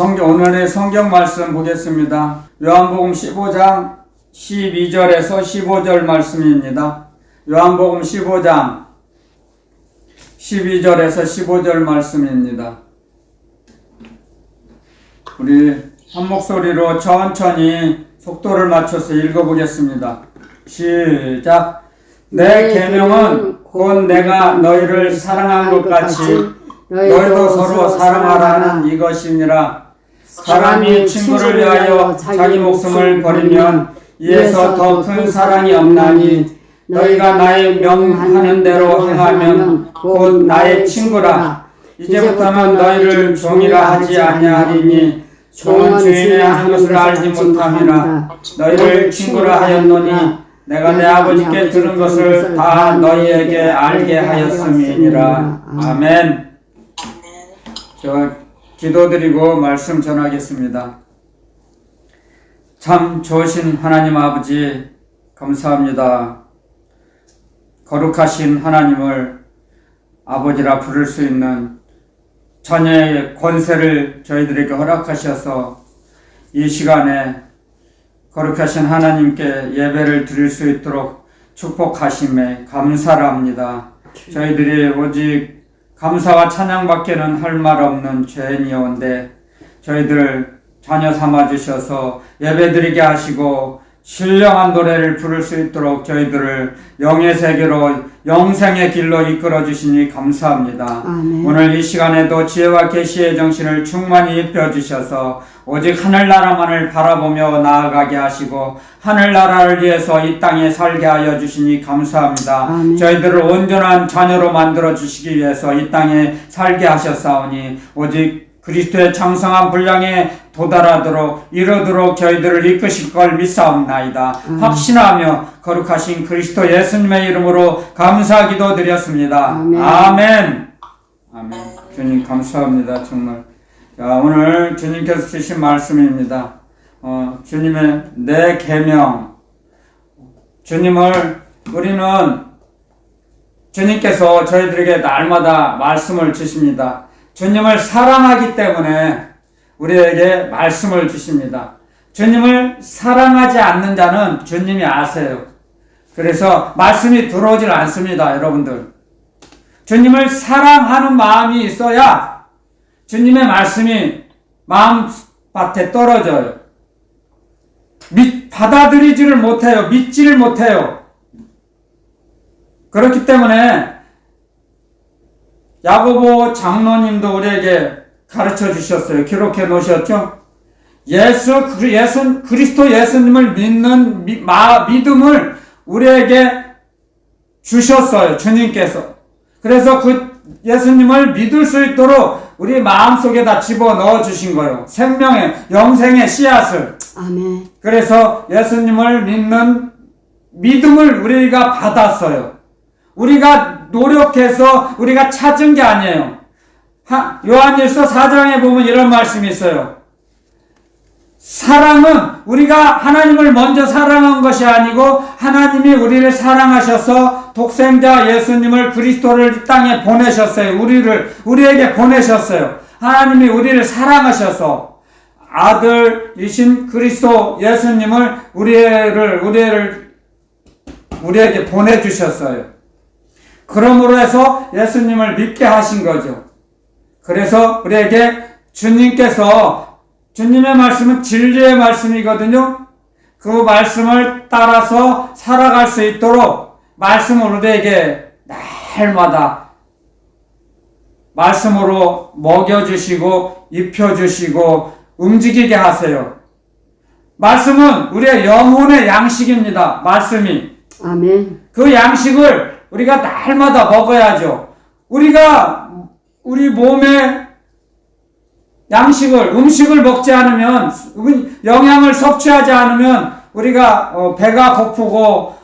오늘의 성경 말씀 보겠습니다. 요한복음 15장 12절에서 15절 말씀입니다. 요한복음 15장 12절에서 15절 말씀입니다. 우리 한 목소리로 천천히 속도를 맞춰서 읽어보겠습니다. 시작. 내 계명은 곧 내가 너희를 사랑한 것 같이 너희도 서로 사랑하라는 이것이니라. 사람이 친구를 위하여 자기 목숨을 버리면 이에서 더 큰 사랑이 없나니 너희가 나의 명하는 대로 행하면 곧 나의 친구라. 이제부터는 너희를 종이라 하지 아니하리니 종은 주인의 한 것을 알지 못함이라. 너희를 친구라 하였노니 내가 내 아버지께 들은 것을 다 너희에게 알게 하였음이니라. 아멘. 저 기도드리고 말씀 전하겠습니다. 참 좋으신 하나님 아버지 감사합니다. 거룩하신 하나님을 아버지라 부를 수 있는 자녀의 권세를 저희들에게 허락하셔서 이 시간에 거룩하신 하나님께 예배를 드릴 수 있도록 축복하심에 감사를 합니다. 저희들이 오직 감사와 찬양밖에는 할 말 없는 죄인이온데 저희들을 자녀 삼아주셔서 예배드리게 하시고 신령한 노래를 부를 수 있도록 저희들을 영의 세계로 영생의 길로 이끌어 주시니 감사합니다. 아멘. 오늘 이 시간에도 지혜와 계시의 정신을 충만히 입혀주셔서 오직 하늘나라만을 바라보며 나아가게 하시고 하늘나라를 위해서 이 땅에 살게 하여 주시니 감사합니다. 아멘. 저희들을 온전한 자녀로 만들어 주시기 위해서 이 땅에 살게 하셨사오니 오직 그리스도의 창성한 분량에 도달하도록 이루도록 저희들을 이끄실 걸 믿사옵나이다. 확신하며 거룩하신 그리스도 예수님의 이름으로 감사 기도 드렸습니다. 아멘. 아멘. 아멘. 주님 감사합니다. 정말. 자, 오늘 주님께서 주신 말씀입니다. 주님의 내 계명. 우리는 주님께서 저희들에게 날마다 말씀을 주십니다. 주님을 사랑하기 때문에 우리에게 말씀을 주십니다. 주님을 사랑하지 않는 자는 주님이 아세요. 그래서 말씀이 들어오질 않습니다, 여러분들. 주님을 사랑하는 마음이 있어야 주님의 말씀이 마음밭에 떨어져요. 받아들이지를 못해요. 믿지를 못해요. 그렇기 때문에 야고보 장로님도 우리에게 가르쳐 주셨어요. 기록해 놓으셨죠? 그리스도 예수님을 믿는 믿음을 우리에게 주셨어요. 주님께서. 그래서 그 예수님을 믿을 수 있도록 우리 마음속에다 집어넣어 주신 거예요. 생명의, 영생의 씨앗을. 아멘. 그래서 예수님을 믿는 믿음을 우리가 받았어요. 우리가 노력해서 우리가 찾은 게 아니에요. 요한일서 4장에 보면 이런 말씀이 있어요. 사랑은 우리가 하나님을 먼저 사랑한 것이 아니고 하나님이 우리를 사랑하셔서 독생자 예수님을 그리스도를 이 땅에 보내셨어요. 우리에게 보내셨어요. 하나님이 우리를 사랑하셔서 아들이신 그리스도 예수님을 우리에게 보내주셨어요. 그러므로 해서 예수님을 믿게 하신 거죠. 그래서 우리에게 주님의 말씀은 진리의 말씀이거든요. 그 말씀을 따라서 살아갈 수 있도록 말씀을 우리에게 날마다 말씀으로 먹여주시고 입혀주시고 움직이게 하세요. 말씀은 우리의 영혼의 양식입니다. 말씀이. 아멘. 그 양식을 우리가 날마다 먹어야죠. 우리 몸에 음식을 먹지 않으면, 영양을 섭취하지 않으면 우리가 배가 고프고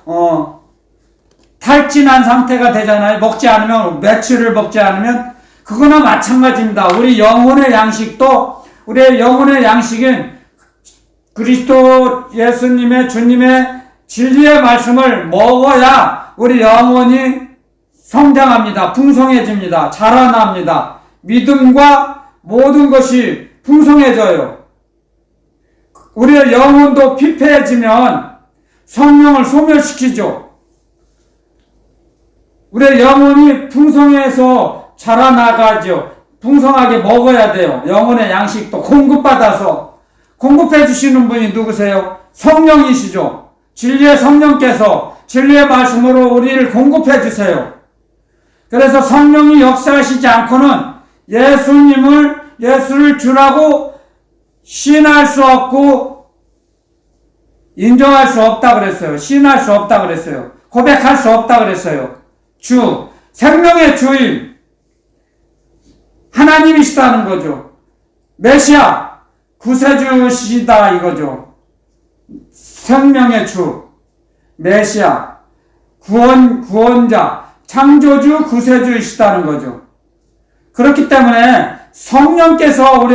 탈진한 상태가 되잖아요. 먹지 않으면, 며칠을 먹지 않으면 그거나 마찬가지입니다. 우리의 영혼의 양식인 그리스도 예수님의 주님의 진리의 말씀을 먹어야 우리 영혼이 성장합니다. 풍성해집니다. 자라납니다. 믿음과 모든 것이 풍성해져요. 우리의 영혼도 피폐해지면 성령을 소멸시키죠. 우리의 영혼이 풍성해서 자라나가죠. 풍성하게 먹어야 돼요. 영혼의 양식도 공급받아서. 공급해 주시는 분이 누구세요? 성령이시죠. 진리의 성령께서 진리의 말씀으로 우리를 공급해 주세요. 그래서 성령이 역사하시지 않고는 예수를 주라고 시인할 수 없고 인정할 수 없다 그랬어요. 시인할 수 없다 그랬어요. 고백할 수 없다 그랬어요. 주, 생명의 주인 하나님이시다는 거죠. 메시아, 구세주시다 이거죠. 생명의 주, 메시아, 구원자, 창조주, 구세주이시다는 거죠. 그렇기 때문에 성령께서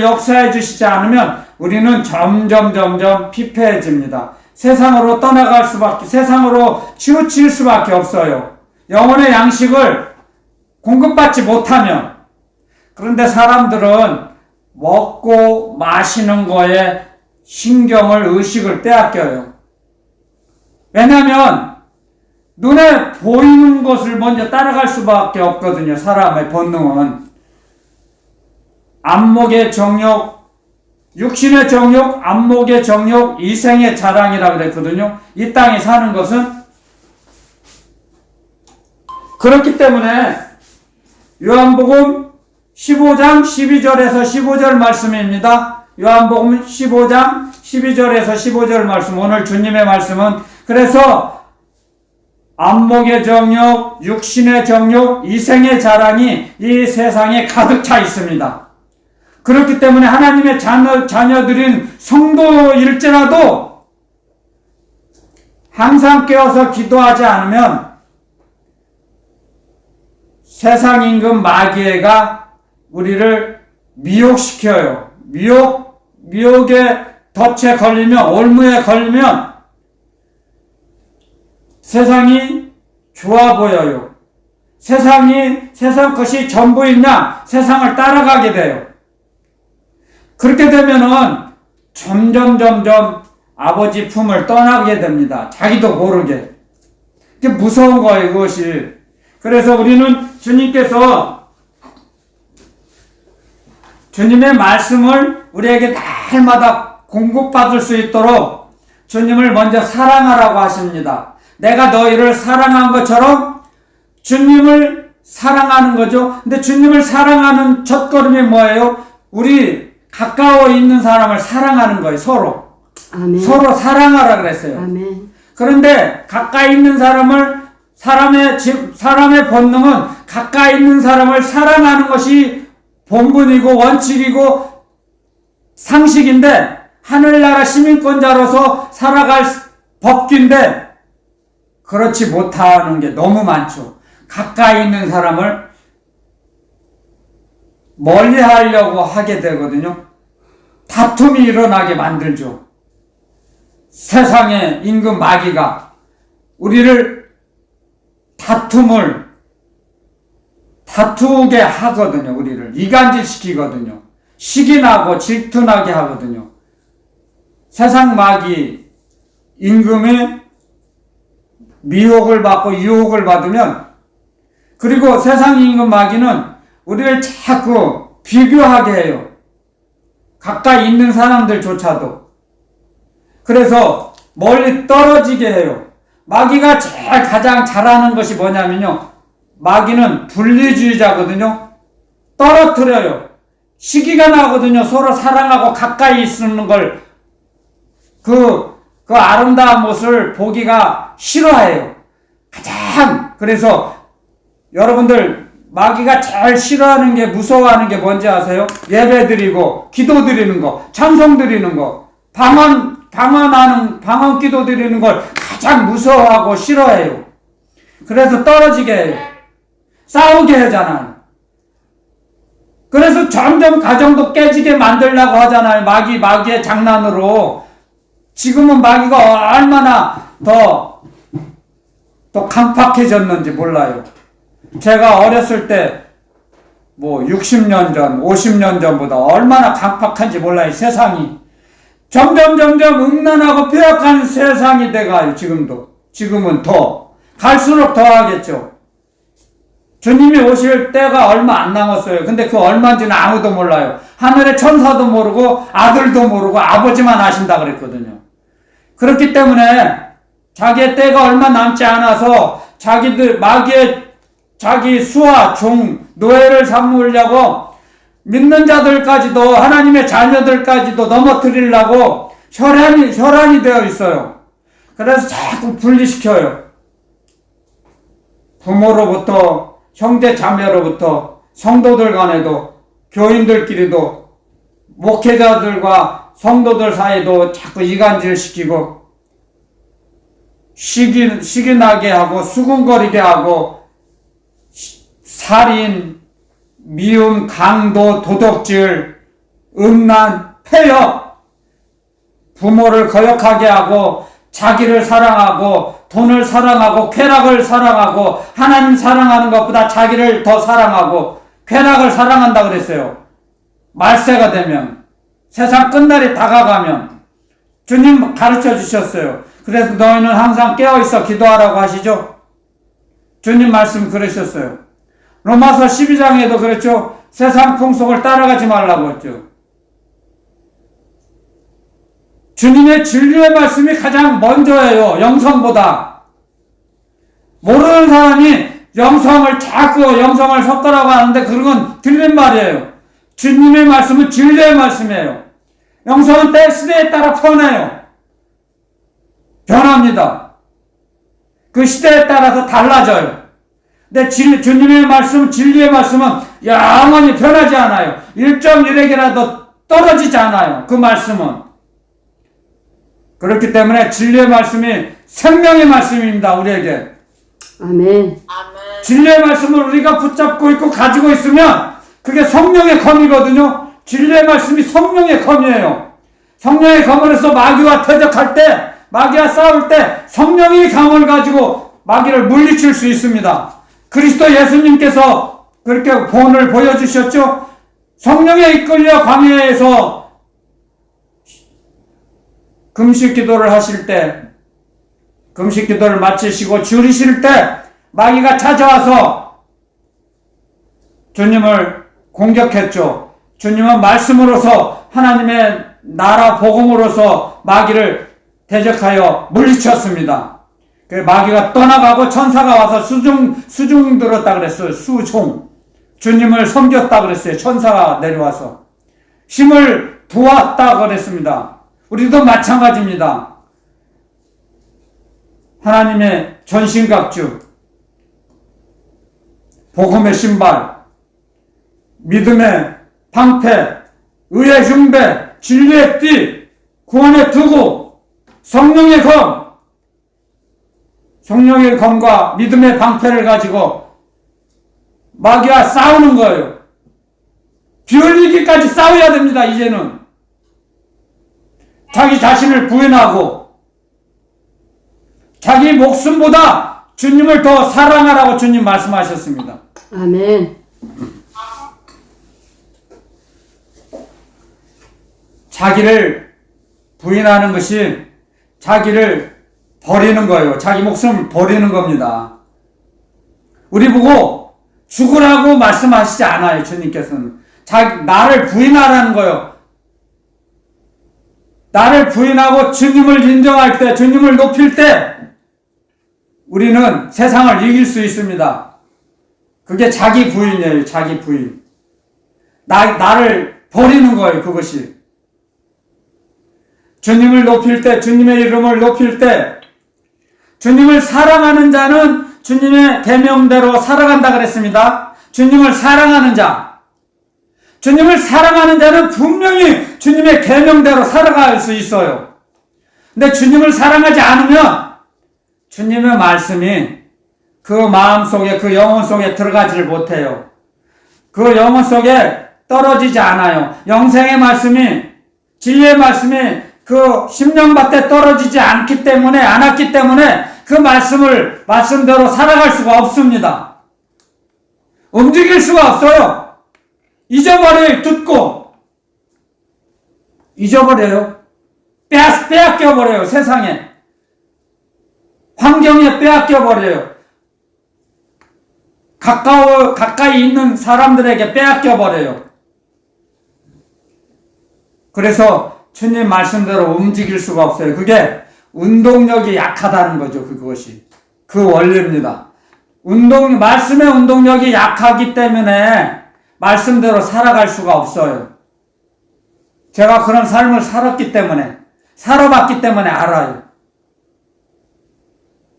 역사해 주시지 않으면 우리는 점점 피폐해집니다. 세상으로 떠나갈 수밖에, 세상으로 치우칠 수밖에 없어요. 영혼의 양식을 공급받지 못하면. 그런데 사람들은 먹고 마시는 거에 의식을 빼앗겨요. 왜냐하면 눈에 보이는 것을 먼저 따라갈 수밖에 없거든요. 사람의 본능은. 안목의 정욕, 육신의 정욕, 안목의 정욕, 이생의 자랑이라고 그랬거든요. 이 땅에 사는 것은. 그렇기 때문에 요한복음 15장 12절에서 15절 말씀입니다. 요한복음 15장 12절에서 15절 말씀. 오늘 주님의 말씀은 그래서 안목의 정욕, 육신의 정욕, 이생의 자랑이 이 세상에 가득 차 있습니다. 그렇기 때문에 하나님의 자녀들인 성도일지라도 항상 깨어서 기도하지 않으면 세상 임금 마귀가 우리를 미혹시켜요. 미혹의 덫에 걸리면, 올무에 걸리면 세상이 좋아 보여요. 세상 것이 전부인 양 세상을 따라가게 돼요. 그렇게 되면은 점점 아버지 품을 떠나게 됩니다. 자기도 모르게. 그게 무서운 거예요, 그것이. 그래서 우리는 주님의 말씀을 우리에게 날마다 공급받을 수 있도록 주님을 먼저 사랑하라고 하십니다. 내가 너희를 사랑한 것처럼 주님을 사랑하는 거죠. 근데 주님을 사랑하는 첫걸음이 뭐예요? 우리 가까워 있는 사람을 사랑하는 거예요. 서로. 아멘. 서로 사랑하라 그랬어요. 아멘. 그런데 가까이 있는 사람의 본능은 가까이 있는 사람을 사랑하는 것이 본분이고 원칙이고 상식인데, 하늘나라 시민권자로서 살아갈 법규인데 그렇지 못하는 게 너무 많죠. 가까이 있는 사람을 멀리 하려고 하게 되거든요. 다툼이 일어나게 만들죠. 세상의 임금 마귀가 우리를 다투게 하거든요. 우리를 이간질시키거든요. 시기나고 질투나게 하거든요. 세상 마귀 임금의 미혹을 받고 유혹을 받으면, 그리고 세상 임금 마귀는 우리를 자꾸 비교하게 해요. 가까이 있는 사람들조차도. 그래서 멀리 떨어지게 해요. 마귀가 가장 잘하는 것이 뭐냐면요, 마귀는 분리주의자거든요. 떨어뜨려요. 시기가 나거든요. 서로 사랑하고 가까이 있는 걸, 그 아름다운 모습을 보기가 싫어해요. 그래서 여러분들, 마귀가 제일 싫어하는 게, 무서워하는 게 뭔지 아세요? 예배 드리고 기도 드리는 거, 찬송 드리는 거, 방언 기도 드리는 걸 가장 무서워하고 싫어해요. 그래서 떨어지게 해요. 싸우게 하잖아요. 그래서 점점 가정도 깨지게 만들려고 하잖아요. 마귀의 장난으로. 지금은 마귀가 얼마나 더 강팍해졌는지 몰라요. 제가 어렸을 때 뭐 60년 전, 50년 전보다 얼마나 강팍한지 몰라요. 세상이 점점 음란하고 폐악한 세상이 돼가요. 지금은 더 갈수록 더 하겠죠. 주님이 오실 때가 얼마 안 남았어요. 근데 그 얼마인지는 아무도 몰라요. 하늘의 천사도 모르고 아들도 모르고 아버지만 아신다 그랬거든요. 그렇기 때문에 자기의 때가 얼마 남지 않아서 마귀의 자기 수하 종 노예를 삼으려고 믿는 자들까지도 하나님의 자녀들까지도 넘어뜨리려고 혈안이 되어 있어요. 그래서 자꾸 분리시켜요. 부모로부터 형제 자매로부터 성도들 간에도 교인들끼리도 목회자들과 성도들 사이도 자꾸 이간질 시키고 시기 나게 하고 수군거리게 하고 살인, 미움, 강도, 도둑질, 음란, 폐역, 부모를 거역하게 하고 자기를 사랑하고 돈을 사랑하고 쾌락을 사랑하고 하나님 사랑하는 것보다 자기를 더 사랑하고 쾌락을 사랑한다 그랬어요. 말세가 되면 세상 끝날이 다가가면 주님 가르쳐 주셨어요. 그래서 너희는 항상 깨어있어 기도하라고 하시죠. 주님 말씀 그러셨어요. 로마서 12장에도 그랬죠. 세상 풍속을 따라가지 말라고 했죠. 주님의 진리의 말씀이 가장 먼저예요. 영성보다. 모르는 사람이 영성을 섞으라고 하는데 그건 틀린 말이에요. 주님의 말씀은 진리의 말씀이에요. 영성은 시대에 따라 변합니다. 그 시대에 따라서 달라져요. 근데 주님의 말씀, 진리의 말씀은 영원히 변하지 않아요. 1.1핵이라도 떨어지지 않아요. 그 말씀은. 그렇기 때문에 진리의 말씀이 생명의 말씀입니다. 우리에게. 아멘. 진리의 말씀을 우리가 붙잡고 있고 가지고 있으면 그게 성령의 검이거든요. 진리의 말씀이 성령의 검이에요. 성령의 검으로서 마귀와 대적할 때, 마귀와 싸울 때 성령의 검을 가지고 마귀를 물리칠 수 있습니다. 그리스도 예수님께서 그렇게 본을 보여주셨죠. 성령에 이끌려 광야에서 금식 기도를 하실 때, 금식 기도를 마치시고 줄이실 때 마귀가 찾아와서 주님을 공격했죠. 주님은 말씀으로서 하나님의 나라 복음으로서 마귀를 대적하여 물리쳤습니다. 마귀가 떠나가고 천사가 와서 수중 들었다 그랬어요. 수종. 주님을 섬겼다 그랬어요. 천사가 내려와서. 힘을 도왔다 그랬습니다. 우리도 마찬가지입니다. 하나님의 전신갑주, 복음의 신발, 믿음의 방패, 의의 흉배, 진리의 띠, 구원의 투구, 성령의 검, 성령의 검과 믿음의 방패를 가지고 마귀와 싸우는 거예요. 비 흘리기까지 싸워야 됩니다. 이제는 자기 자신을 부인하고 자기 목숨보다 주님을 더 사랑하라고 주님 말씀하셨습니다. 아멘. 자기를 부인하는 것이 자기를 버리는 거예요. 자기 목숨을 버리는 겁니다. 우리 보고 죽으라고 말씀하시지 않아요. 주님께서는 나를 부인하라는 거예요. 나를 부인하고 주님을 인정할 때, 주님을 높일 때 우리는 세상을 이길 수 있습니다. 그게 자기 부인이에요. 자기 부인. 나를 버리는 거예요. 그것이. 주님을 높일 때, 주님의 이름을 높일 때, 주님을 사랑하는 자는 주님의 계명대로 살아간다 그랬습니다. 주님을 사랑하는 자. 주님을 사랑하는 자는 분명히 주님의 계명대로 살아갈 수 있어요. 근데 주님을 사랑하지 않으면 주님의 말씀이 그 마음 속에, 그 영혼 속에 들어가지를 못해요. 그 영혼 속에 떨어지지 않아요. 영생의 말씀이, 진리의 말씀이 그 심령밭에 떨어지지 않았기 때문에 그 말씀대로 살아갈 수가 없습니다. 움직일 수가 없어요. 잊어버려요. 듣고 잊어버려요. 빼앗겨버려요. 세상에, 환경에 빼앗겨버려요. 가까이 있는 사람들에게 빼앗겨버려요. 그래서 주님 말씀대로 움직일 수가 없어요. 그게 운동력이 약하다는 거죠. 그것이 그 원리입니다. 말씀의 운동력이 약하기 때문에 말씀대로 살아갈 수가 없어요. 제가 그런 삶을 살아봤기 때문에 알아요.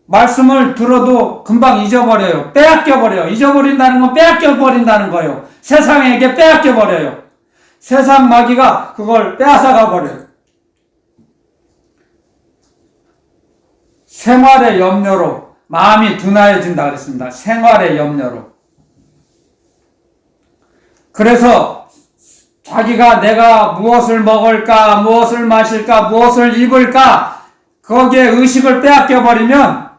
말씀을 들어도 금방 잊어버려요. 빼앗겨버려요. 잊어버린다는 건 빼앗겨버린다는 거예요. 세상에게 빼앗겨버려요. 세상 마귀가 그걸 빼앗아가버려요. 생활의 염려로 마음이 둔하여진다 그랬습니다. 생활의 염려로. 그래서 자기가 내가 무엇을 먹을까, 무엇을 마실까, 무엇을 입을까, 거기에 의식을 빼앗겨버리면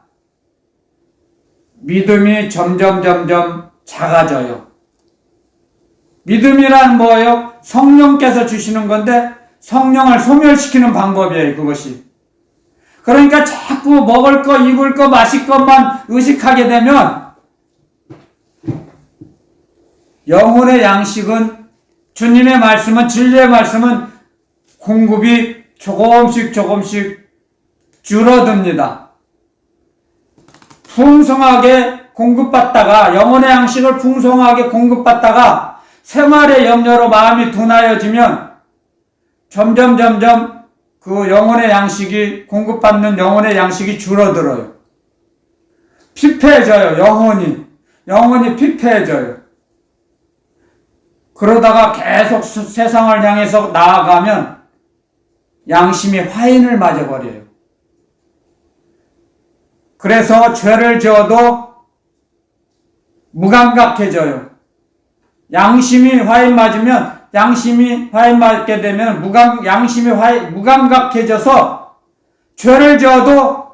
믿음이 점점 작아져요. 믿음이란 뭐예요? 성령께서 주시는 건데 성령을 소멸시키는 방법이에요. 그것이. 그러니까 자꾸 먹을 거, 입을 거, 마실 것만 의식하게 되면 영혼의 양식은, 주님의 말씀은, 진리의 말씀은 공급이 조금씩 줄어듭니다. 풍성하게 공급받다가, 영혼의 양식을 풍성하게 공급받다가 생활의 염려로 마음이 둔하여지면 점점 그 영혼의 양식이, 공급받는 영혼의 양식이 줄어들어요. 피폐해져요. 영혼이 피폐해져요. 그러다가 계속 세상을 향해서 나아가면 양심이 화인을 맞아버려요. 그래서 죄를 지어도 무감각해져요. 양심이 화인 맞게 되면 양심이 무감각해져서 죄를 지어도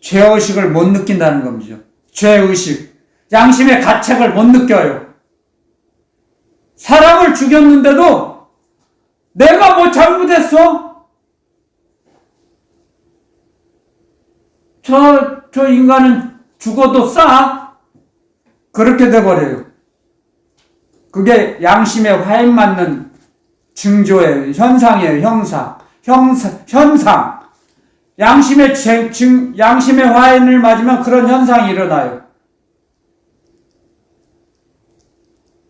죄의식을 못 느낀다는 겁니다. 죄의식. 양심의 가책을 못 느껴요. 사람을 죽였는데도 내가 뭐 잘못했어? 저 인간은 죽어도 싸? 그렇게 돼버려요. 그게 양심에 화인 맞는 징조예요. 현상이에요. 현상. 양심의 화인을 맞으면 그런 현상이 일어나요.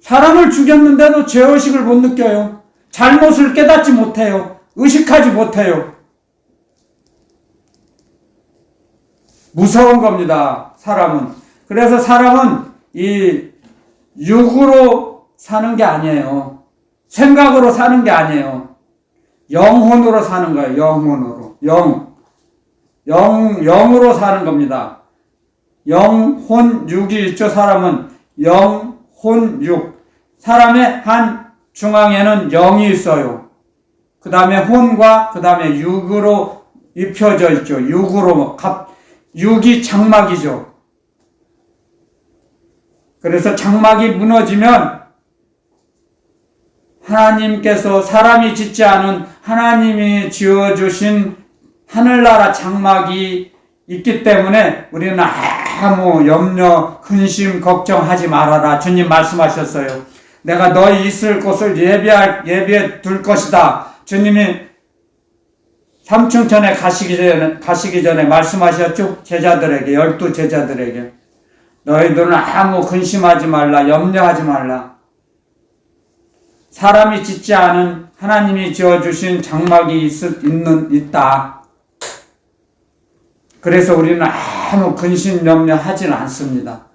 사람을 죽였는데도 죄의식을 못 느껴요. 잘못을 깨닫지 못해요. 의식하지 못해요. 무서운 겁니다. 사람은. 그래서 사람은 이 육으로 사는 게 아니에요. 생각으로 사는 게 아니에요. 영혼으로 사는 거예요. 영혼으로. 영으로 사는 겁니다. 영혼 육이 있죠. 사람은 영혼 육. 사람의 한 중앙에는 영이 있어요. 그 다음에 혼과 그 다음에 육으로 입혀져 있죠. 육이 장막이죠. 그래서 장막이 무너지면 하나님께서, 사람이 짓지 않은 하나님이 지어주신 하늘나라 장막이 있기 때문에 우리는 아무 염려, 근심, 걱정하지 말아라. 주님 말씀하셨어요. 내가 너희 있을 곳을 예비해 둘 것이다. 주님이 삼층천에 가시기 전에 말씀하셨죠? 제자들에게, 12 제자들에게. 너희들은 아무 근심하지 말라, 염려하지 말라. 사람이 짓지 않은 하나님이 지어주신 장막이 있다. 그래서 우리는 아무 근심, 염려하지는 않습니다.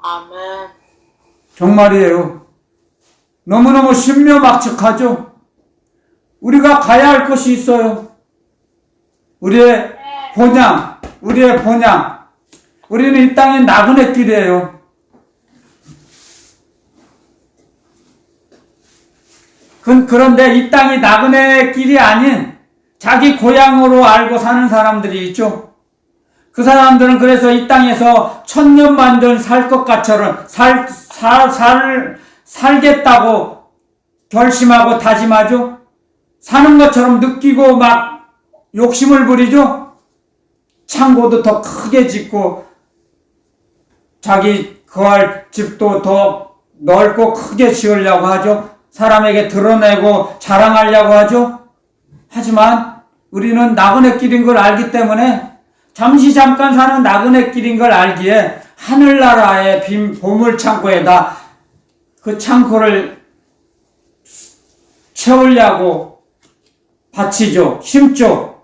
아멘. 정말이에요. 너무너무 신묘막측하죠? 우리가 가야 할 곳이 있어요. 우리의 본향. 우리는 이 땅의 나그네 길이에요. 그런데 이 땅이 나그네 길이 아닌 자기 고향으로 알고 사는 사람들이 있죠. 그 사람들은 그래서 이 땅에서 천년만년 살 것 같처럼 살겠다고 결심하고 다짐하죠? 사는 것처럼 느끼고 막 욕심을 부리죠? 창고도 더 크게 짓고 자기 거할 집도 더 넓고 크게 지으려고 하죠? 사람에게 드러내고 자랑하려고 하죠? 하지만 우리는 나그네길인 걸 알기 때문에 잠시 잠깐 사는 나그네길인 걸 알기에 하늘나라의 빈 보물창고에다 그 창고를 채우려고 바치죠. 심죠.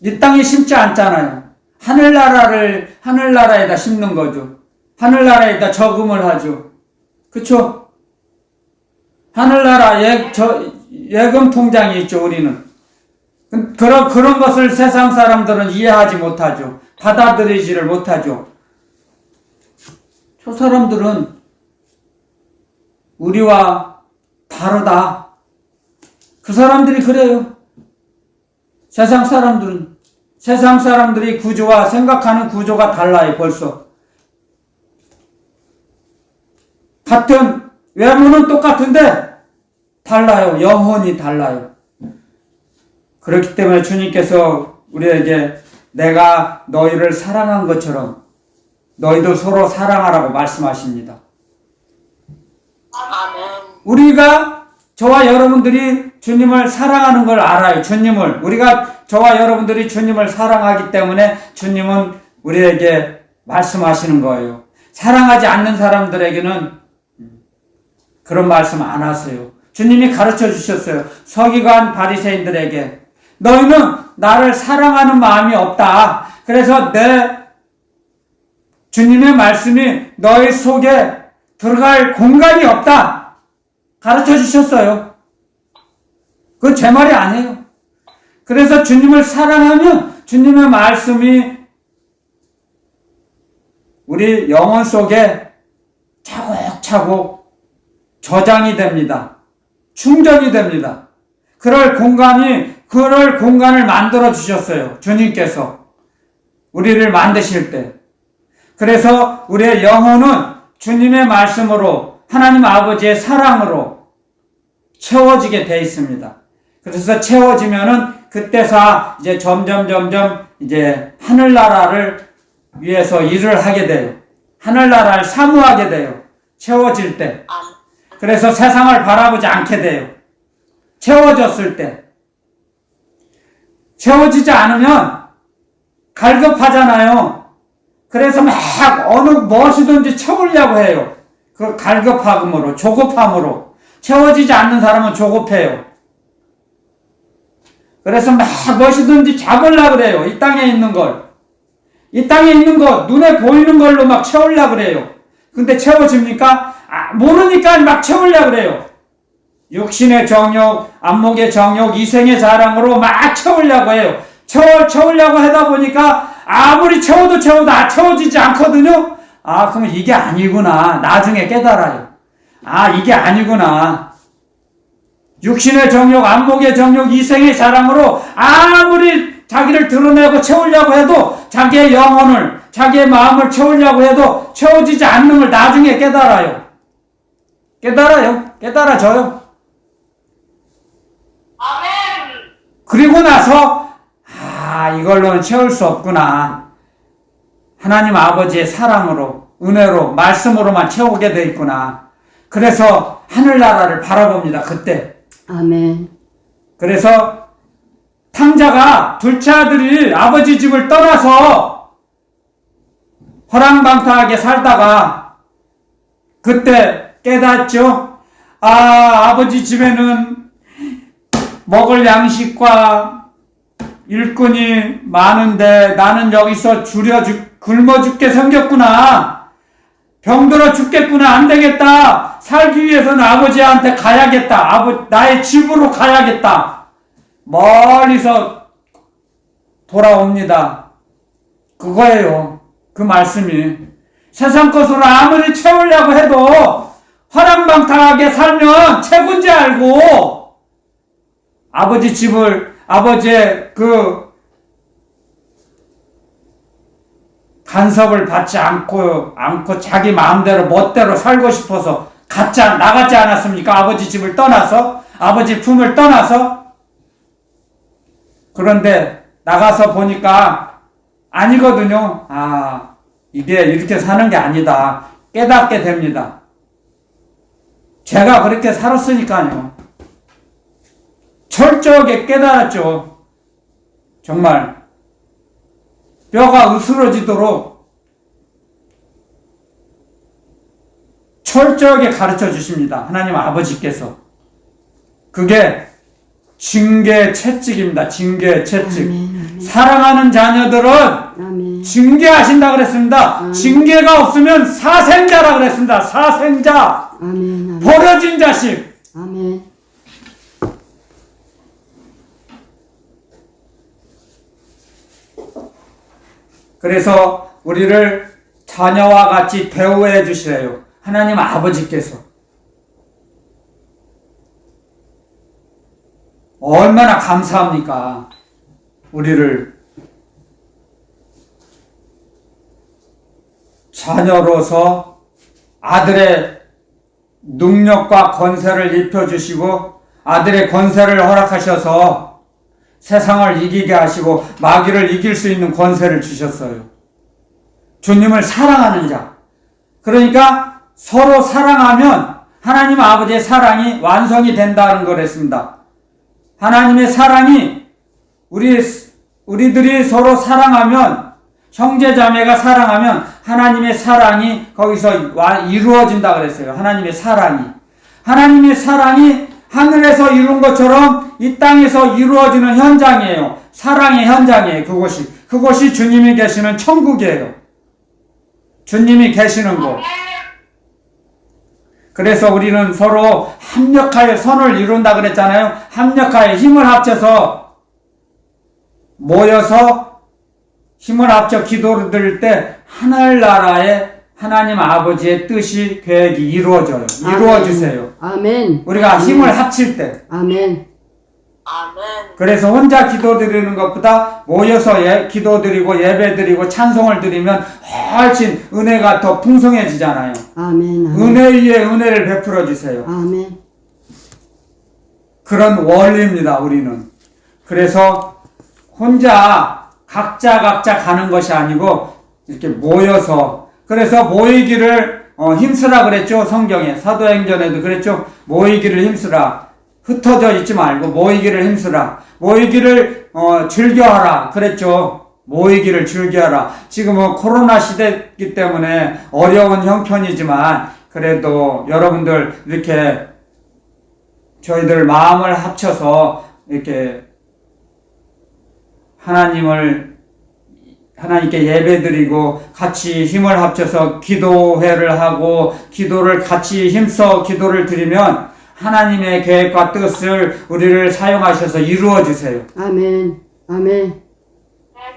이 땅에 심지 않잖아요. 하늘나라에다 심는 거죠. 하늘나라에다 저금을 하죠. 그쵸? 하늘나라 예금 통장이 있죠, 우리는. 그런 것을 세상 사람들은 이해하지 못하죠. 받아들이지를 못하죠. 저 사람들은 우리와 다르다. 그 사람들이 그래요. 세상 사람들이 구조와 생각하는 구조가 달라요, 벌써. 같은, 외모는 똑같은데, 달라요. 영혼이 달라요. 그렇기 때문에 주님께서 우리에게 내가 너희를 사랑한 것처럼 너희도 서로 사랑하라고 말씀하십니다. 아멘. 우리가 저와 여러분들이 주님을 사랑하는 걸 알아요. 우리가 저와 여러분들이 주님을 사랑하기 때문에 주님은 우리에게 말씀하시는 거예요. 사랑하지 않는 사람들에게는 그런 말씀 안 하세요. 주님이 가르쳐 주셨어요. 서기관 바리새인들에게 너희는 나를 사랑하는 마음이 없다. 그래서 주님의 말씀이 너희 속에 들어갈 공간이 없다. 가르쳐 주셨어요. 그건 제 말이 아니에요. 그래서 주님을 사랑하면 주님의 말씀이 우리 영혼 속에 차곡차곡 저장이 됩니다. 충전이 됩니다. 그럴 공간을 만들어 주셨어요. 주님께서 우리를 만드실 때. 그래서 우리의 영혼은 주님의 말씀으로 하나님 아버지의 사랑으로 채워지게 돼 있습니다. 그래서 채워지면은 그때서 이제 점점 이제 하늘나라를 위해서 일을 하게 돼요. 하늘나라를 사모하게 돼요. 채워질 때. 그래서 세상을 바라보지 않게 돼요. 채워졌을 때. 채워지지 않으면 갈급하잖아요. 그래서 막 어느 무엇이든지 채우려고 해요. 그 갈급함으로, 조급함으로. 채워지지 않는 사람은 조급해요. 그래서 막 무엇이든지 잡으려고 그래요. 이 땅에 있는 걸. 이 땅에 있는 것, 눈에 보이는 걸로 막 채우려고 그래요. 근데 채워집니까? 모르니까 막 채우려고 그래요. 육신의 정욕, 안목의 정욕, 이생의 자랑으로 막 채우려고 해요. 채우려고 하다 보니까 아무리 채워도 채워지지 않거든요. 그럼 이게 아니구나. 나중에 깨달아요. 이게 아니구나. 육신의 정욕, 안목의 정욕, 이생의 자랑으로 아무리 자기를 드러내고 채우려고 해도 자기의 영혼을, 자기의 마음을 채우려고 해도 채워지지 않는 걸 나중에 깨달아요. 깨달아져요. 아멘. 그리고 나서 이걸로는 채울 수 없구나. 하나님 아버지의 사랑으로, 은혜로, 말씀으로만 채우게 돼 있구나. 그래서 하늘나라를 바라봅니다. 그때. 아멘. 그래서 탕자가 둘째 아들이 아버지 집을 떠나서 허랑방탕하게 살다가 그때 깨닫죠. 아버지 집에는 먹을 양식과 일꾼이 많은데 나는 여기서 굶어 죽게 생겼구나. 병들어 죽겠구나. 안 되겠다. 살기 위해서는 아버지한테 가야겠다. 나의 집으로 가야겠다. 멀리서 돌아옵니다. 그거예요. 그 말씀이. 세상 것으로 아무리 채우려고 해도 허랑방탕하게 살면 최고인지 알고 아버지의 간섭을 받지 않고 자기 마음대로 멋대로 살고 싶어서 나갔지 않았습니까? 아버지 집을 떠나서, 아버지 품을 떠나서. 그런데 나가서 보니까 아니거든요. 이게 이렇게 사는 게 아니다. 깨닫게 됩니다. 제가 그렇게 살았으니까요. 철저하게 깨달았죠. 정말 뼈가 으스러지도록 철저하게 가르쳐 주십니다. 하나님 아버지께서. 그게 징계 채찍입니다. 징계 채찍. 아멘. 사랑하는 자녀들은 아멘. 징계하신다 그랬습니다. 징계가 없으면 사생자라 그랬습니다. 사생자. 아멘. 버려진 자식. 아멘. 그래서 우리를 자녀와 같이 대우해 주시래요. 하나님 아버지께서. 얼마나 감사합니까? 우리를 자녀로서 아들의 능력과 권세를 입혀주시고 아들의 권세를 허락하셔서 세상을 이기게 하시고 마귀를 이길 수 있는 권세를 주셨어요. 주님을 사랑하는 자. 그러니까 서로 사랑하면 하나님 아버지의 사랑이 완성이 된다는 거랬습니다. 하나님의 사랑이 우리들이 서로 사랑하면, 형제자매가 사랑하면 하나님의 사랑이 거기서 이루어진다 그랬어요. 하나님의 사랑이 하늘에서 이룬 것처럼 이 땅에서 이루어지는 현장이에요. 사랑의 현장이에요. 그곳이 주님이 계시는 천국이에요. 주님이 계시는 곳. 그래서 우리는 서로 합력하여 선을 이룬다 그랬잖아요. 합력하여 힘을 합쳐서 모여서 힘을 합쳐 기도를 드릴 때 하늘나라의 하나님 아버지의 뜻이 계획이 이루어져요. 이루어주세요. 아멘. 우리가 아멘. 힘을 합칠 때. 아멘. 그래서 혼자 기도 드리는 것보다 모여서 기도 드리고 예배 드리고 찬송을 드리면 훨씬 은혜가 더 풍성해지잖아요. 아멘. 은혜 위에 은혜를 베풀어 주세요. 아멘. 그런 원리입니다, 우리는. 그래서 혼자 각자 가는 것이 아니고 이렇게 모여서, 그래서 모이기를 힘쓰라 그랬죠. 성경에 사도행전에도 그랬죠. 모이기를 힘쓰라. 흩어져 있지 말고 모이기를 힘쓰라. 모이기를 즐겨하라 그랬죠. 모이기를 즐겨하라. 지금은 코로나 시대이기 때문에 어려운 형편이지만 그래도 여러분들 이렇게 저희들 마음을 합쳐서 이렇게 하나님께 예배드리고 같이 힘을 합쳐서 기도회를 하고 기도를 같이 힘써 기도를 드리면 하나님의 계획과 뜻을 우리를 사용하셔서 이루어 주세요. 아멘. 아멘.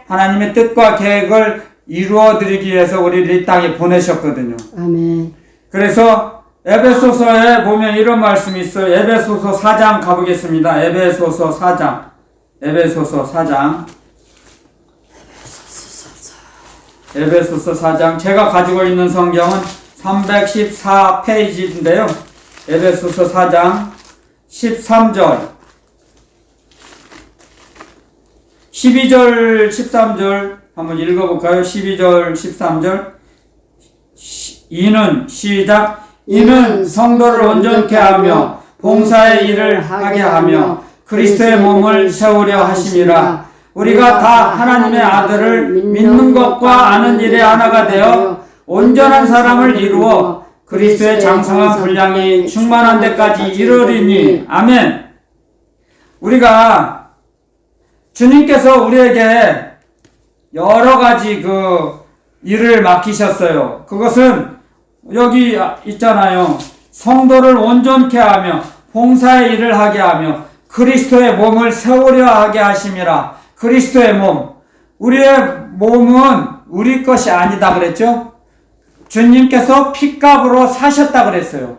하나님의 뜻과 계획을 이루어 드리기 위해서 우리를 이 땅에 보내셨거든요. 아멘. 그래서 에베소서에 보면 이런 말씀이 있어요. 에베소서 4장 가보겠습니다. 에베소서 4장. 에베소서 4장. 제가 가지고 있는 성경은 314페이지인데요. 에베소서 4장 13절 12절 13절 한번 읽어볼까요? 12절 13절 이는 성도를 온전케 하며 봉사의 일을 하게 하며 그리스도의 몸을 세우려 하심이라. 우리가 다 하나님의 아들을 믿는 것과 아는 일에 하나가 되어 온전한 사람을 이루어 그리스도의 장성한 분량이 충만한 데까지 이르리니. 아멘. 우리가 주님께서 우리에게 여러 가지 일을 맡기셨어요. 그것은 여기 있잖아요. 성도를 온전케 하며 봉사의 일을 하게 하며 그리스도의 몸을 세우려 하게 하심이라. 그리스도의 몸. 우리의 몸은 우리 것이 아니다 그랬죠? 주님께서 핏값으로 사셨다 그랬어요.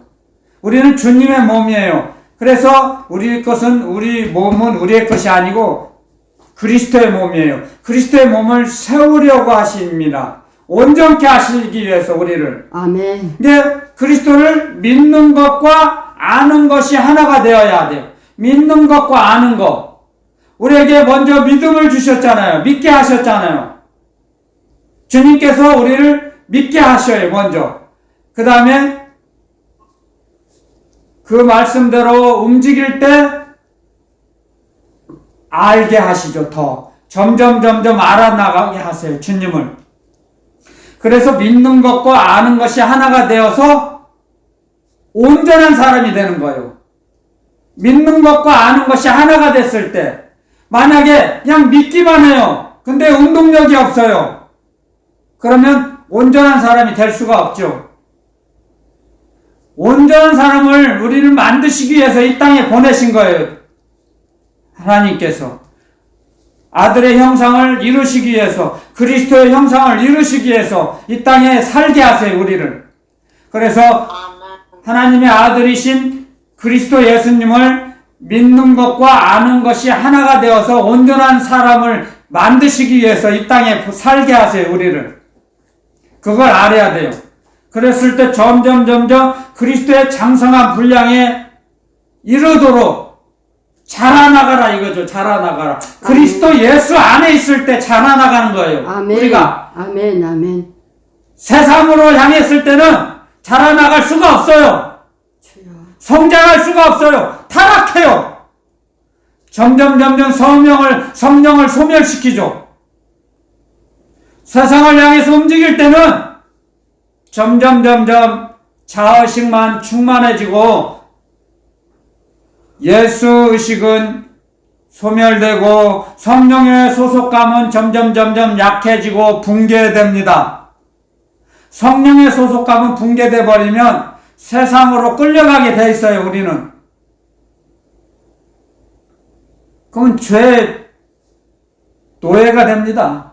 우리는 주님의 몸이에요. 그래서 우리 몸은 우리의 것이 아니고 그리스도의 몸이에요. 그리스도의 몸을 세우려고 하십니다. 온전케 하시기 위해서 우리를. 아멘. 이게 그리스도를 믿는 것과 아는 것이 하나가 되어야 돼요. 믿는 것과 아는 것. 우리에게 먼저 믿음을 주셨잖아요. 믿게 하셨잖아요. 주님께서 우리를 믿게 하셔요, 먼저. 그 다음에 그 말씀대로 움직일 때 알게 하시죠, 더. 점점 알아나가게 하세요, 주님을. 그래서 믿는 것과 아는 것이 하나가 되어서 온전한 사람이 되는 거예요. 믿는 것과 아는 것이 하나가 됐을 때, 만약에 그냥 믿기만 해요. 근데 운동력이 없어요. 그러면 온전한 사람이 될 수가 없죠. 온전한 사람을 우리를 만드시기 위해서 이 땅에 보내신 거예요. 하나님께서. 아들의 형상을 이루시기 위해서, 그리스도의 형상을 이루시기 위해서 이 땅에 살게 하세요, 우리를. 그래서 하나님의 아들이신 그리스도 예수님을 믿는 것과 아는 것이 하나가 되어서 온전한 사람을 만드시기 위해서 이 땅에 살게 하세요, 우리를. 그걸 알아야 돼요. 그랬을 때 점점 그리스도의 장성한 분량에 이르도록 자라나가라 이거죠. 자라나가라. 그리스도 예수 안에 있을 때 자라나가는 거예요. 아멘. 우리가 아멘. 세상으로 향했을 때는 자라나갈 수가 없어요. 주여. 성장할 수가 없어요. 타락해요. 점점 성령을 소멸시키죠. 세상을 향해서 움직일 때는 점점 자의식만 충만해지고 예수 의식은 소멸되고 성령의 소속감은 점점 약해지고 붕괴됩니다. 성령의 소속감은 붕괴돼 버리면 세상으로 끌려가게 돼 있어요, 우리는. 그건 죄의 노예가 됩니다.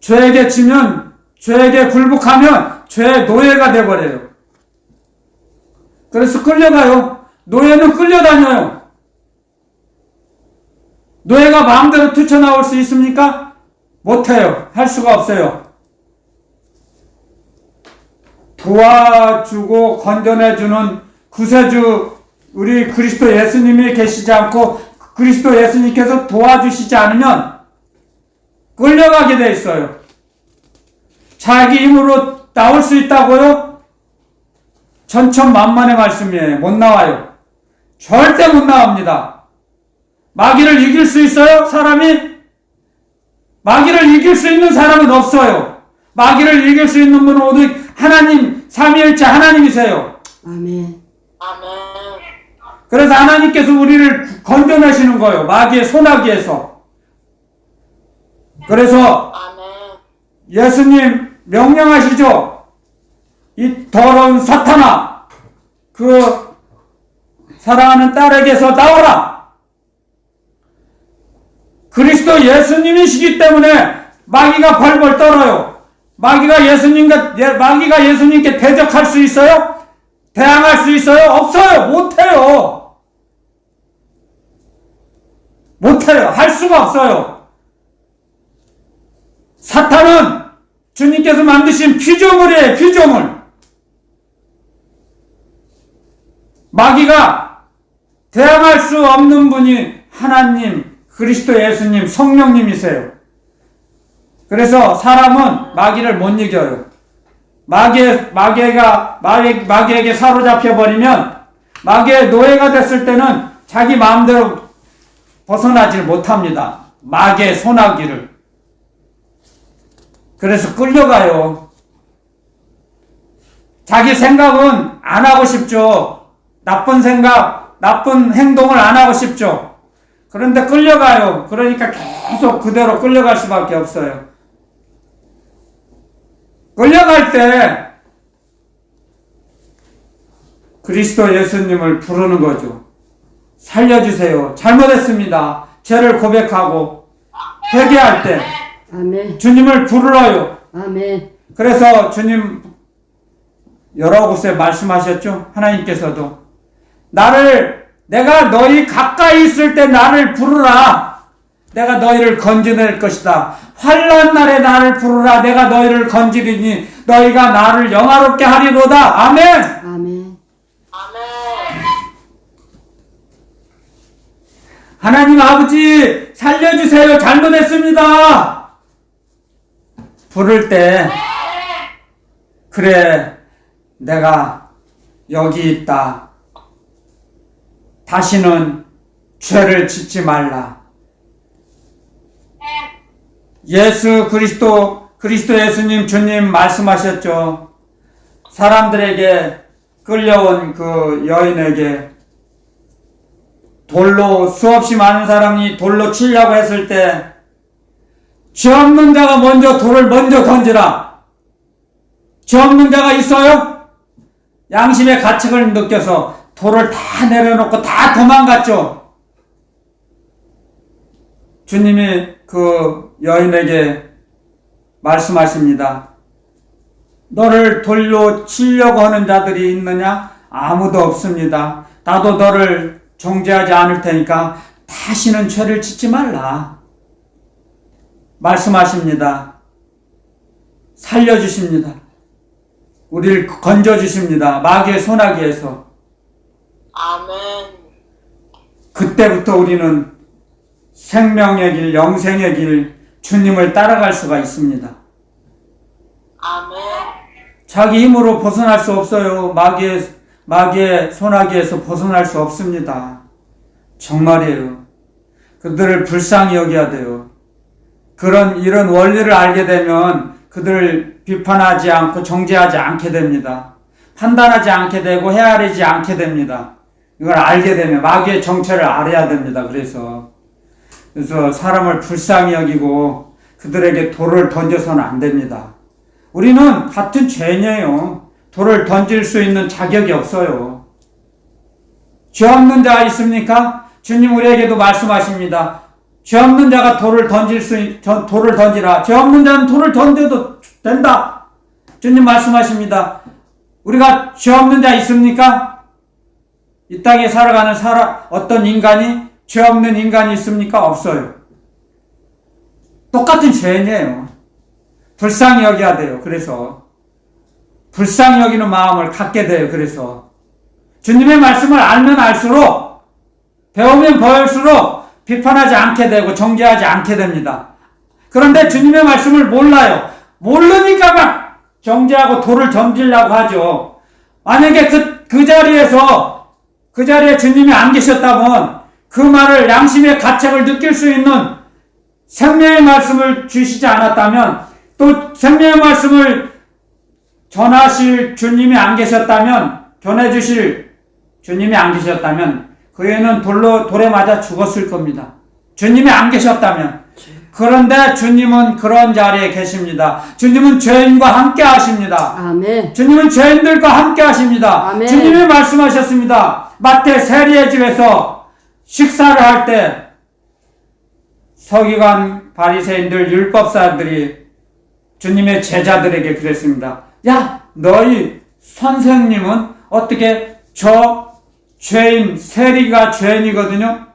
죄에게 지면, 죄에게 굴복하면 죄의 노예가 돼 버려요. 그래서 끌려가요. 노예는 끌려다녀요. 노예가 마음대로 뛰쳐나올 수 있습니까? 못해요. 할 수가 없어요. 도와주고 건져내주는 구세주 우리 그리스도 예수님이 계시지 않고 그리스도 예수님께서 도와주시지 않으면 끌려가게 돼 있어요. 자기 힘으로 나올 수 있다고요? 천천만만의 말씀이에요. 못 나와요. 절대 못 나옵니다. 마귀를 이길 수 있어요? 사람이? 마귀를 이길 수 있는 사람은 없어요. 마귀를 이길 수 있는 분은 오직 하나님, 삼위일체 하나님이세요. 아멘. 그래서 하나님께서 우리를 건져내시는 거예요. 마귀의 소나기에서. 그래서 예수님 명령하시죠. 이 더러운 사탄아, 그 사랑하는 딸에게서 나오라. 그리스도 예수님이시기 때문에 마귀가 벌벌 떨어요. 마귀가 예수님께 대적할 수 있어요? 대항할 수 있어요? 없어요. 못해요. 할 수가 없어요. 사탄은 주님께서 만드신 피조물이에요. 피조물. 마귀가 대항할 수 없는 분이 하나님, 그리스도 예수님, 성령님이세요. 그래서 사람은 마귀를 못 이겨요. 마귀에게 사로잡혀 버리면 마귀의 노예가 됐을 때는 자기 마음대로 벗어나질 못합니다. 마귀의 소나기를. 그래서 끌려가요. 자기 생각은 안 하고 싶죠. 나쁜 생각, 나쁜 행동을 안 하고 싶죠. 그런데 끌려가요. 그러니까 계속 그대로 끌려갈 수밖에 없어요. 끌려갈 때 그리스도 예수님을 부르는 거죠. 살려주세요. 잘못했습니다. 죄를 고백하고 회개할 때 아멘. 주님을 부르러요. 아멘. 그래서 주님 여러 곳에 말씀하셨죠. 하나님께서도 내가 너희 가까이 있을 때 나를 부르라. 내가 너희를 건져낼 것이다. 환난 날에 나를 부르라. 내가 너희를 건지리니 너희가 나를 영화롭게 하리로다. 아멘. 아멘. 하나님 아버지 살려주세요. 잘못했습니다. 부를 때 그래 내가 여기 있다. 다시는 죄를 짓지 말라. 예수 그리스도 예수님 주님 말씀하셨죠. 사람들에게 끌려온 그 여인에게 돌로 수없이 많은 사람이 돌로 치려고 했을 때 죄 없는 자가 먼저 돌을 먼저 던지라. 죄 없는 자가 있어요? 양심의 가책을 느껴서 돌을 다 내려놓고 다 도망갔죠. 주님이 그 여인에게 말씀하십니다. 너를 돌로 치려고 하는 자들이 있느냐? 아무도 없습니다. 나도 너를 정죄하지 않을 테니까 다시는 죄를 짓지 말라. 말씀하십니다. 살려주십니다. 우리를 건져주십니다. 마귀의 소나기에서. 아멘. 그때부터 우리는 생명의 길, 영생의 길, 주님을 따라갈 수가 있습니다. 아멘. 자기 힘으로 벗어날 수 없어요. 마귀의 소나기에서 벗어날 수 없습니다. 정말이에요. 그들을 불쌍히 여겨야 돼요. 이런 원리를 알게 되면 그들을 비판하지 않고 정죄하지 않게 됩니다. 판단하지 않게 되고 헤아리지 않게 됩니다. 이걸 알게 되면 마귀의 정체를 알아야 됩니다. 그래서 사람을 불쌍히 여기고 그들에게 돌을 던져서는 안 됩니다. 우리는 같은 죄인이에요. 돌을 던질 수 있는 자격이 없어요. 죄 없는 자 있습니까? 주님 우리에게도 말씀하십니다. 죄 없는 자가 돌을 던지라. 죄 없는 자는 돌을 던져도 된다. 주님 말씀하십니다. 우리가 죄 없는 자 있습니까? 이 땅에 살아가는 어떤 인간이 죄 없는 인간이 있습니까? 없어요. 똑같은 죄인이에요. 불쌍히 여겨야 돼요. 그래서 불쌍히 여기는 마음을 갖게 돼요. 그래서 주님의 말씀을 알면 알수록, 배우면 배울수록 비판하지 않게 되고 정죄하지 않게 됩니다. 그런데 주님의 말씀을 몰라요. 모르니까 막 정죄하고 돌을 던지려고 하죠. 만약에 그 자리에 주님이 안 계셨다면 그 말을 양심의 가책을 느낄 수 있는 생명의 말씀을 주시지 않았다면, 또 생명의 말씀을 전하실 주님이 안 계셨다면, 전해주실 주님이 안 계셨다면 그 애는 돌에 맞아 죽었을 겁니다. 주님이 안 계셨다면. 그런데 주님은 그런 자리에 계십니다. 주님은 죄인과 함께 하십니다. 아멘. 주님은 죄인들과 함께 하십니다. 아멘. 주님이 말씀하셨습니다. 마태 세리의 집에서 식사를 할 때 서기관, 바리새인들, 율법사들이 주님의 제자들에게 그랬습니다. 야, 너희 선생님은 어떻게 저 죄인, 세리가 죄인이거든요.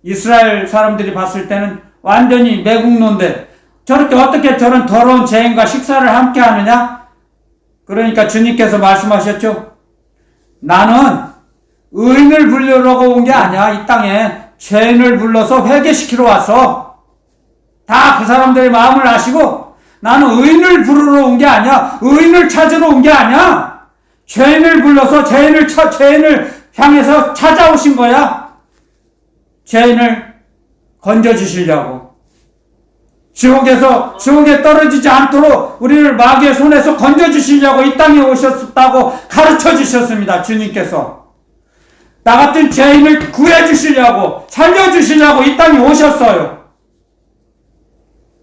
이스라엘 사람들이 봤을 때는 완전히 매국노인데 저렇게 어떻게 저런 더러운 죄인과 식사를 함께 하느냐? 그러니까 주님께서 말씀하셨죠. 나는 의인을 부르려고 온 게 아니야. 이 땅에 죄인을 불러서 회개시키러 왔어. 다 그 사람들의 마음을 아시고, 나는 의인을 부르러 온 게 아니야. 의인을 찾으러 온 게 아니야. 죄인을 불러서 죄인을 향해서 찾아오신 거야. 죄인을 건져주시려고. 지옥에 떨어지지 않도록 우리를 마귀의 손에서 건져주시려고 이 땅에 오셨다고 가르쳐 주셨습니다. 주님께서. 나 같은 죄인을 구해주시려고, 살려주시려고 이 땅에 오셨어요.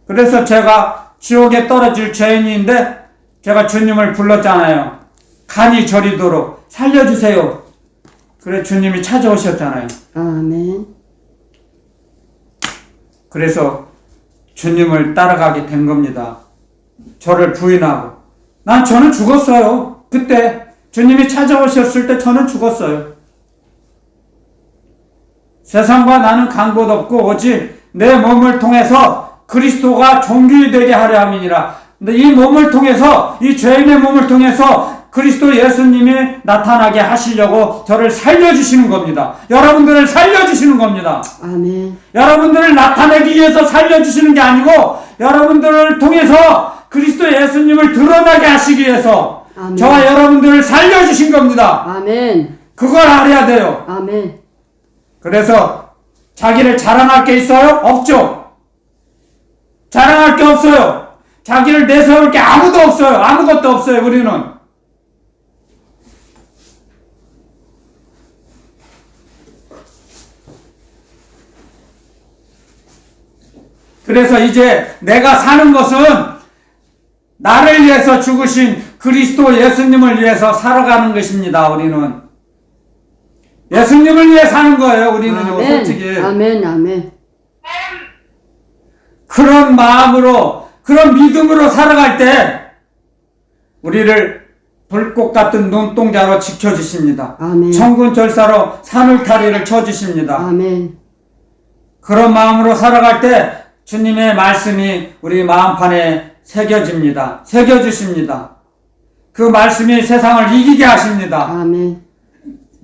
그래서 제가 지옥에 떨어질 죄인인데 제가 주님을 불렀잖아요. 간이 저리도록 살려주세요. 그래 주님이 찾아오셨잖아요. 아멘. 그래서 주님을 따라가게 된 겁니다. 저를 부인하고. 저는 죽었어요. 그때 주님이 찾아오셨을 때 저는 죽었어요. 세상과 나는 간 곳 없고 오직 내 몸을 통해서 그리스도가 존귀 되게 하려 함이니라. 근데 이 몸을 통해서, 이 죄인의 몸을 통해서 그리스도 예수님이 나타나게 하시려고 저를 살려주시는 겁니다. 여러분들을 살려주시는 겁니다. 아멘. 여러분들을 나타내기 위해서 살려주시는 게 아니고 여러분들을 통해서 그리스도 예수님을 드러나게 하시기 위해서 아멘. 저와 여러분들을 살려주신 겁니다. 아멘. 그걸 알아야 돼요. 아멘. 그래서 자기를 자랑할 게 있어요? 없죠. 자랑할 게 없어요. 자기를 내세울 게 아무도 없어요. 아무것도 없어요. 우리는. 그래서 이제 내가 사는 것은 나를 위해서 죽으신 그리스도 예수님을 위해서 살아가는 것입니다. 우리는 예수님을 위해 사는 거예요. 우리는요. 아멘. 솔직히 아멘. 아멘. 그런 마음으로, 그런 믿음으로 살아갈 때 우리를 불꽃 같은 눈동자로 지켜주십니다. 아멘. 천군철사로 산울타리를 쳐주십니다. 아멘. 그런 마음으로 살아갈 때 주님의 말씀이 우리 마음판에 새겨집니다. 새겨주십니다. 그 말씀이 세상을 이기게 하십니다. 아멘.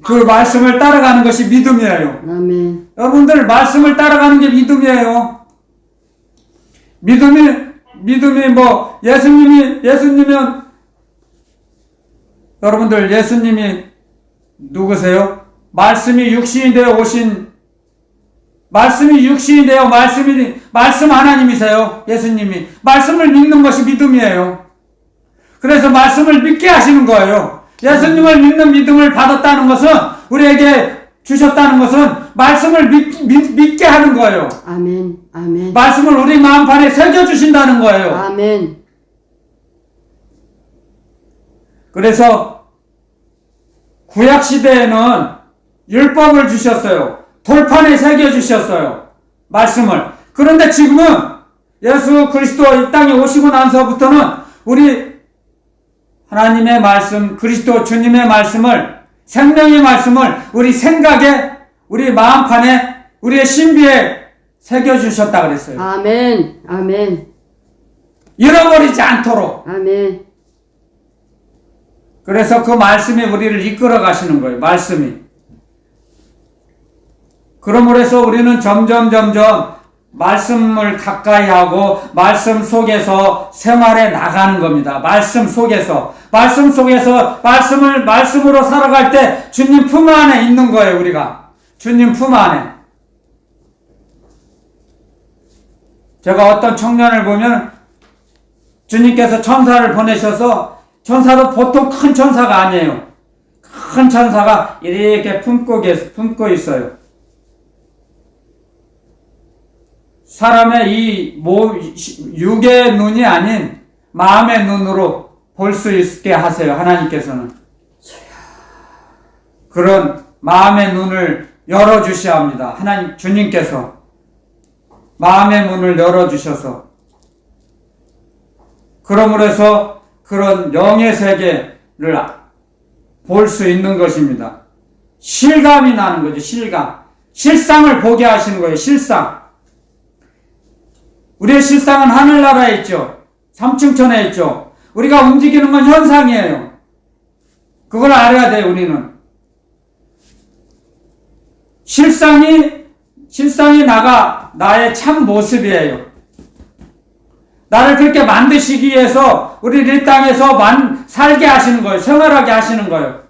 그 말씀을 따라가는 것이 믿음이에요. 아멘. 여러분들 말씀을 따라가는 게 믿음이에요. 믿음이 뭐 예수님이면 여러분들 예수님이 누구세요? 말씀이 육신이 되어 오신 말씀 하나님이세요. 예수님이 말씀을 믿는 것이 믿음이에요. 그래서 말씀을 믿게 하시는 거예요. 예수님을 믿는 믿음을 받았다는 것은, 우리에게 주셨다는 것은 말씀을 믿게 하는 거예요. 아멘. 아멘. 말씀을 우리 마음판에 새겨주신다는 거예요. 아멘. 그래서 구약시대에는 율법을 주셨어요. 돌판에 새겨주셨어요. 말씀을. 그런데 지금은 예수 그리스도 이 땅에 오시고 나서부터는 우리 하나님의 말씀, 그리스도 주님의 말씀을, 생명의 말씀을 우리 생각에, 우리 마음판에, 우리의 신비에 새겨주셨다 그랬어요. 아멘. 아멘. 잃어버리지 않도록. 아멘. 그래서 그 말씀이 우리를 이끌어 가시는 거예요. 말씀이. 그러므로 해서 우리는 점점 말씀을 가까이 하고 말씀 속에서 생활해 나가는 겁니다. 말씀으로 살아갈 때 주님 품 안에 있는 거예요. 우리가 주님 품 안에. 제가 어떤 청년을 보면 주님께서 천사를 보내셔서, 천사도 보통 큰 천사가 아니에요. 큰 천사가 이렇게 품고 있어요. 사람의 이 육의 눈이 아닌 마음의 눈으로 볼 수 있게 하세요. 하나님께서는. 그런 마음의 눈을 열어주셔야 합니다. 하나님, 주님께서 마음의 문을 열어주셔서, 그러므로 해서 그런 영의 세계를 볼 수 있는 것입니다. 실감이 나는 거죠. 실상을 보게 하시는 거예요. 실상. 우리의 실상은 하늘나라에 있죠. 삼층천에 있죠. 우리가 움직이는 건 현상이에요. 그걸 알아야 돼요. 우리는. 실상이 나의 참 모습이에요. 나를 그렇게 만드시기 위해서 우리를 이 땅에서 살게 하시는 거예요. 생활하게 하시는 거예요.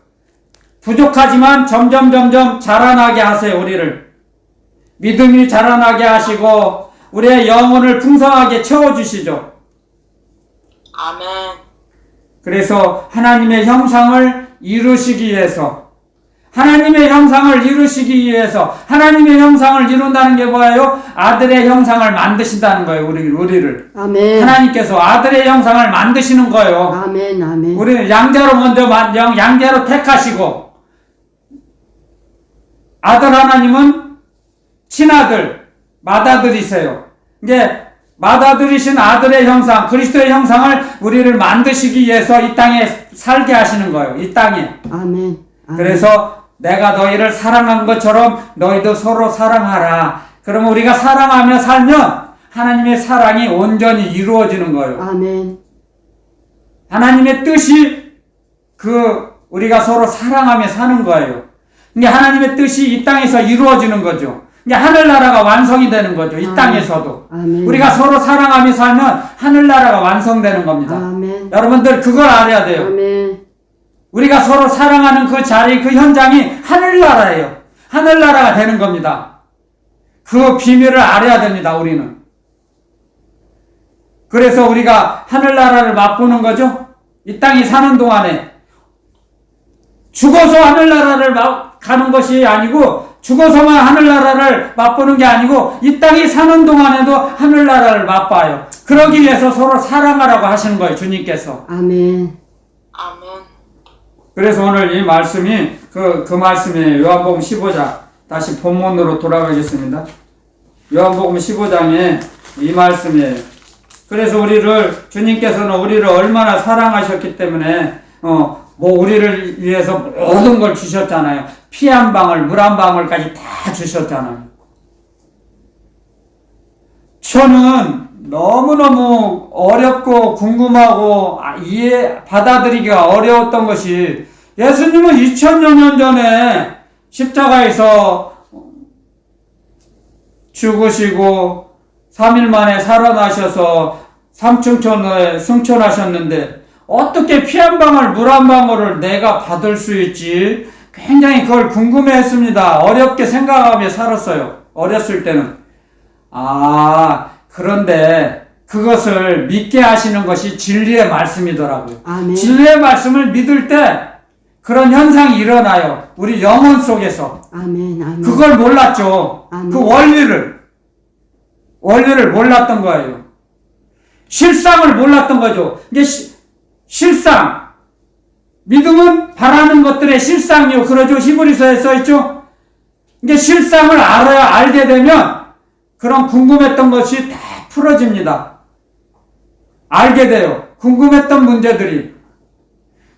부족하지만 점점 자라나게 하세요. 우리를. 믿음이 자라나게 하시고 우리의 영혼을 풍성하게 채워주시죠. 아멘. 그래서 하나님의 형상을 이루시기 위해서, 하나님의 형상을 이룬다는 게 뭐예요? 아들의 형상을 만드신다는 거예요. 우리를. 아멘. 하나님께서 아들의 형상을 만드시는 거예요. 아멘. 아멘. 우리는 양자로 택하시고, 아들 하나님은 친아들, 맏아들이세요. 이게 맏아들이신 아들의 형상, 그리스도의 형상을 우리를 만드시기 위해서 이 땅에 살게 하시는 거예요. 이 땅에. 아멘. 그래서 내가 너희를 사랑한 것처럼 너희도 서로 사랑하라. 그러면 우리가 사랑하며 살면 하나님의 사랑이 온전히 이루어지는 거예요. 아멘. 하나님의 뜻이 우리가 서로 사랑하며 사는 거예요. 이게 하나님의 뜻이 이 땅에서 이루어지는 거죠. 이게 하늘나라가 완성이 되는 거죠. 이 땅에서도. 아멘. 우리가 서로 사랑하며 살면 하늘나라가 완성되는 겁니다. 아멘. 여러분들 그걸 알아야 돼요. 아멘. 우리가 서로 사랑하는 그 자리, 그 현장이 하늘나라예요. 하늘나라가 되는 겁니다. 그 비밀을 알아야 됩니다, 우리는. 그래서 우리가 하늘나라를 맛보는 거죠. 이 땅에 사는 동안에 죽어서 하늘나라를 가는 것이 아니고, 죽어서만 하늘나라를 맛보는 게 아니고 이 땅에 사는 동안에도 하늘나라를 맛봐요. 그러기 위해서 서로 사랑하라고 하시는 거예요, 주님께서. 아멘. 아멘. 그래서 오늘 이 말씀이 그 말씀이에요. 요한복음 15장. 다시 본문으로 돌아가겠습니다. 요한복음 15장에 이 말씀이에요. 그래서 주님께서는 우리를 얼마나 사랑하셨기 때문에 우리를 위해서 모든 걸 주셨잖아요. 피 한 방울, 물 한 방울까지 다 주셨잖아요. 저는 너무너무 어렵고 궁금하고 받아들이기가 어려웠던 것이, 예수님은 2000여 년 전에 십자가에서 죽으시고 3일 만에 살아나셔서 삼층천에 승천하셨는데 어떻게 피 한 방울, 물 한 방울을 내가 받을 수 있지? 굉장히 그걸 궁금해했습니다. 어렵게 생각하며 살았어요. 어렸을 때는. 그런데 그것을 믿게 하시는 것이 진리의 말씀이더라고요. 아멘. 진리의 말씀을 믿을 때 그런 현상이 일어나요. 우리 영혼 속에서. 아멘. 아멘. 그걸 몰랐죠. 아멘. 그 원리를 몰랐던 거예요. 실상을 몰랐던 거죠. 이게 실상. 믿음은 바라는 것들의 실상이요. 그러죠. 히브리서에 써있죠. 이게 실상을 알게 되면 그런 궁금했던 것이 다 풀어집니다. 알게 돼요. 궁금했던 문제들이.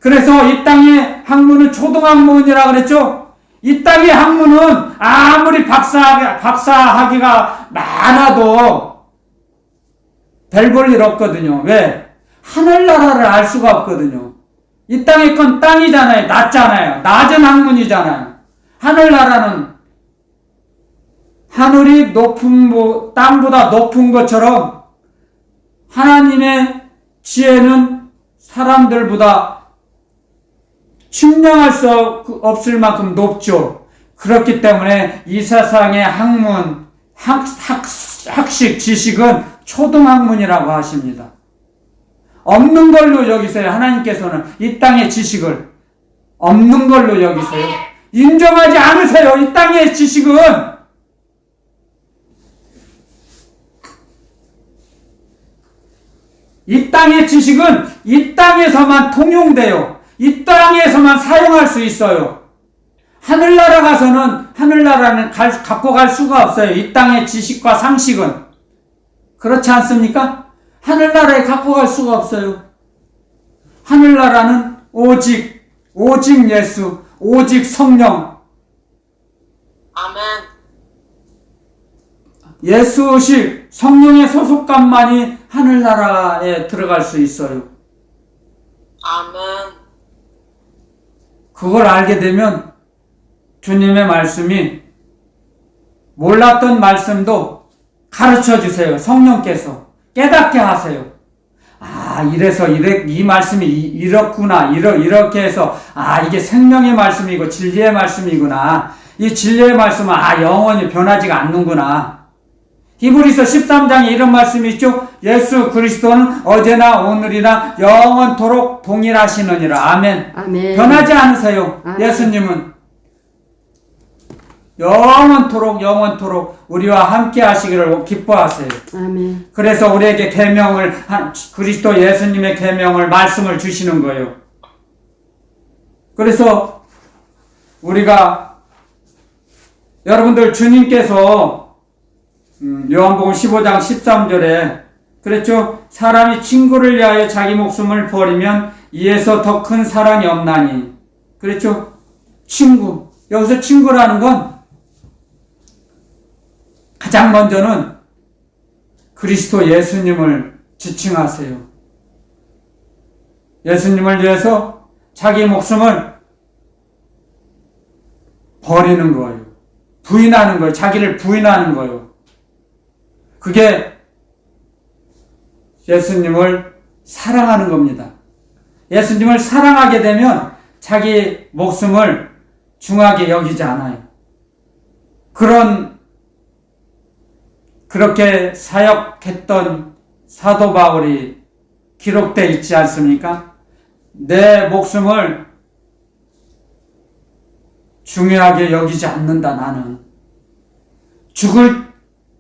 그래서 이 땅의 학문은 초등학문이라 그랬죠. 이 땅의 학문은 아무리 박사학위가 많아도 별 볼 일 없거든요. 왜? 하늘나라를 알 수가 없거든요. 이 땅의 건 땅이잖아요. 낮잖아요. 낮은 학문이잖아요. 하늘나라는 하늘이 땅보다 높은 것처럼 하나님의 지혜는 사람들보다 측량할 수 없을 만큼 높죠. 그렇기 때문에 이 세상의 학문, 학식, 지식은 초등학문이라고 하십니다. 없는 걸로 여기세요. 하나님께서는 이 땅의 지식을 없는 걸로 여기세요. 인정하지 않으세요. 이 땅의 지식은. 이 땅의 지식은 이 땅에서만 통용돼요. 이 땅에서만 사용할 수 있어요. 하늘나라 가서는 하늘나라는 갖고 갈 수가 없어요. 이 땅의 지식과 상식은. 그렇지 않습니까? 하늘나라에 갖고 갈 수가 없어요. 하늘나라는 오직 예수, 오직 성령. 아멘. 예수식 성령의 소속감만이 하늘나라에 들어갈 수 있어요. 아멘. 그걸 알게 되면 주님의 말씀이 몰랐던 말씀도 가르쳐 주세요. 성령께서 깨닫게 하세요. 이래서 이 말씀이 이렇구나. 이렇게 해서 이게 생명의 말씀이고 진리의 말씀이구나. 이 진리의 말씀은 영원히 변하지가 않는구나. 히브리서 13장에 이런 말씀이 있죠. 예수 그리스도는 어제나 오늘이나 영원토록 동일하시느니라. 아멘. 아멘. 변하지 않으세요. 아멘. 예수님은 영원토록 우리와 함께 하시기를 기뻐하세요. 아멘. 그래서 우리에게 그리스도 예수님의 계명을 말씀을 주시는 거예요. 그래서 우리가 여러분들 주님께서 요한복음 15장 13절에 그랬죠. 사람이 친구를 위하여 자기 목숨을 버리면 이에서 더 큰 사랑이 없나니. 그랬죠. 친구. 여기서 친구라는 건 가장 먼저는 그리스도 예수님을 지칭하세요. 예수님을 위해서 자기 목숨을 버리는 거예요. 부인하는 거예요. 자기를 부인하는 거예요. 그게 예수님을 사랑하는 겁니다. 예수님을 사랑하게 되면 자기 목숨을 중하게 여기지 않아요. 그렇게 사역했던 사도 바울이 기록되어 있지 않습니까? 내 목숨을 중요하게 여기지 않는다, 나는.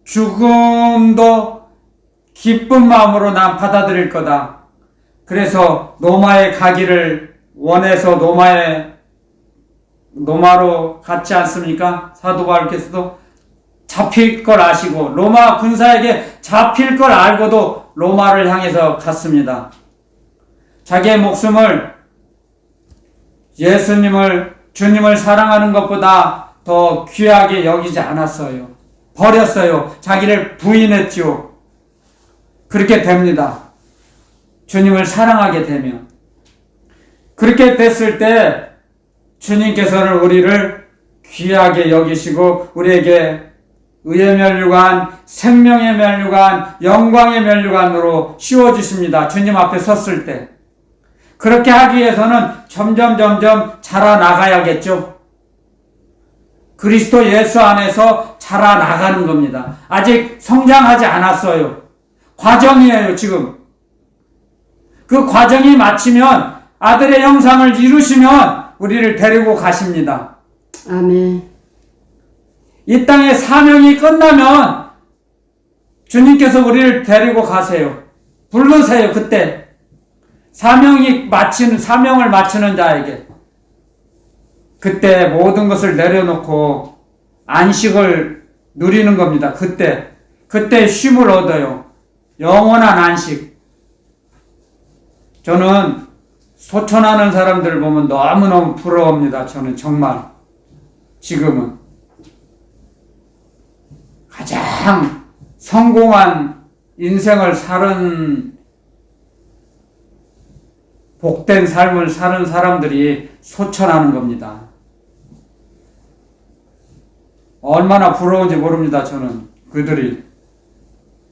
죽음도 기쁜 마음으로 난 받아들일 거다. 그래서 로마에 가기를 원해서 로마로 갔지 않습니까? 사도 바울께서도 잡힐 걸 아시고 로마 군사에게 잡힐 걸 알고도 로마를 향해서 갔습니다. 자기의 목숨을 주님을 사랑하는 것보다 더 귀하게 여기지 않았어요. 버렸어요. 자기를 부인했죠. 그렇게 됩니다. 주님을 사랑하게 되면. 그렇게 됐을 때 주님께서는 우리를 귀하게 여기시고 우리에게 의의 면류관, 생명의 면류관, 영광의 면류관으로 씌워주십니다. 주님 앞에 섰을 때. 그렇게 하기 위해서는 점점 자라나가야겠죠. 그리스도 예수 안에서 자라나가는 겁니다. 아직 성장하지 않았어요. 과정이에요, 지금. 그 과정이 마치면 아들의 형상을 이루시면 우리를 데리고 가십니다. 아멘. 이 땅의 사명이 끝나면 주님께서 우리를 데리고 가세요. 부르세요, 그때. 사명을 마치는 자에게. 그때 모든 것을 내려놓고 안식을 누리는 겁니다. 그때 쉼을 얻어요. 영원한 안식. 저는 소천하는 사람들을 보면 너무너무 부러웁니다. 저는 정말. 지금은. 가장 성공한 인생을 복된 삶을 사는 사람들이 소천하는 겁니다. 얼마나 부러운지 모릅니다, 저는. 그들이.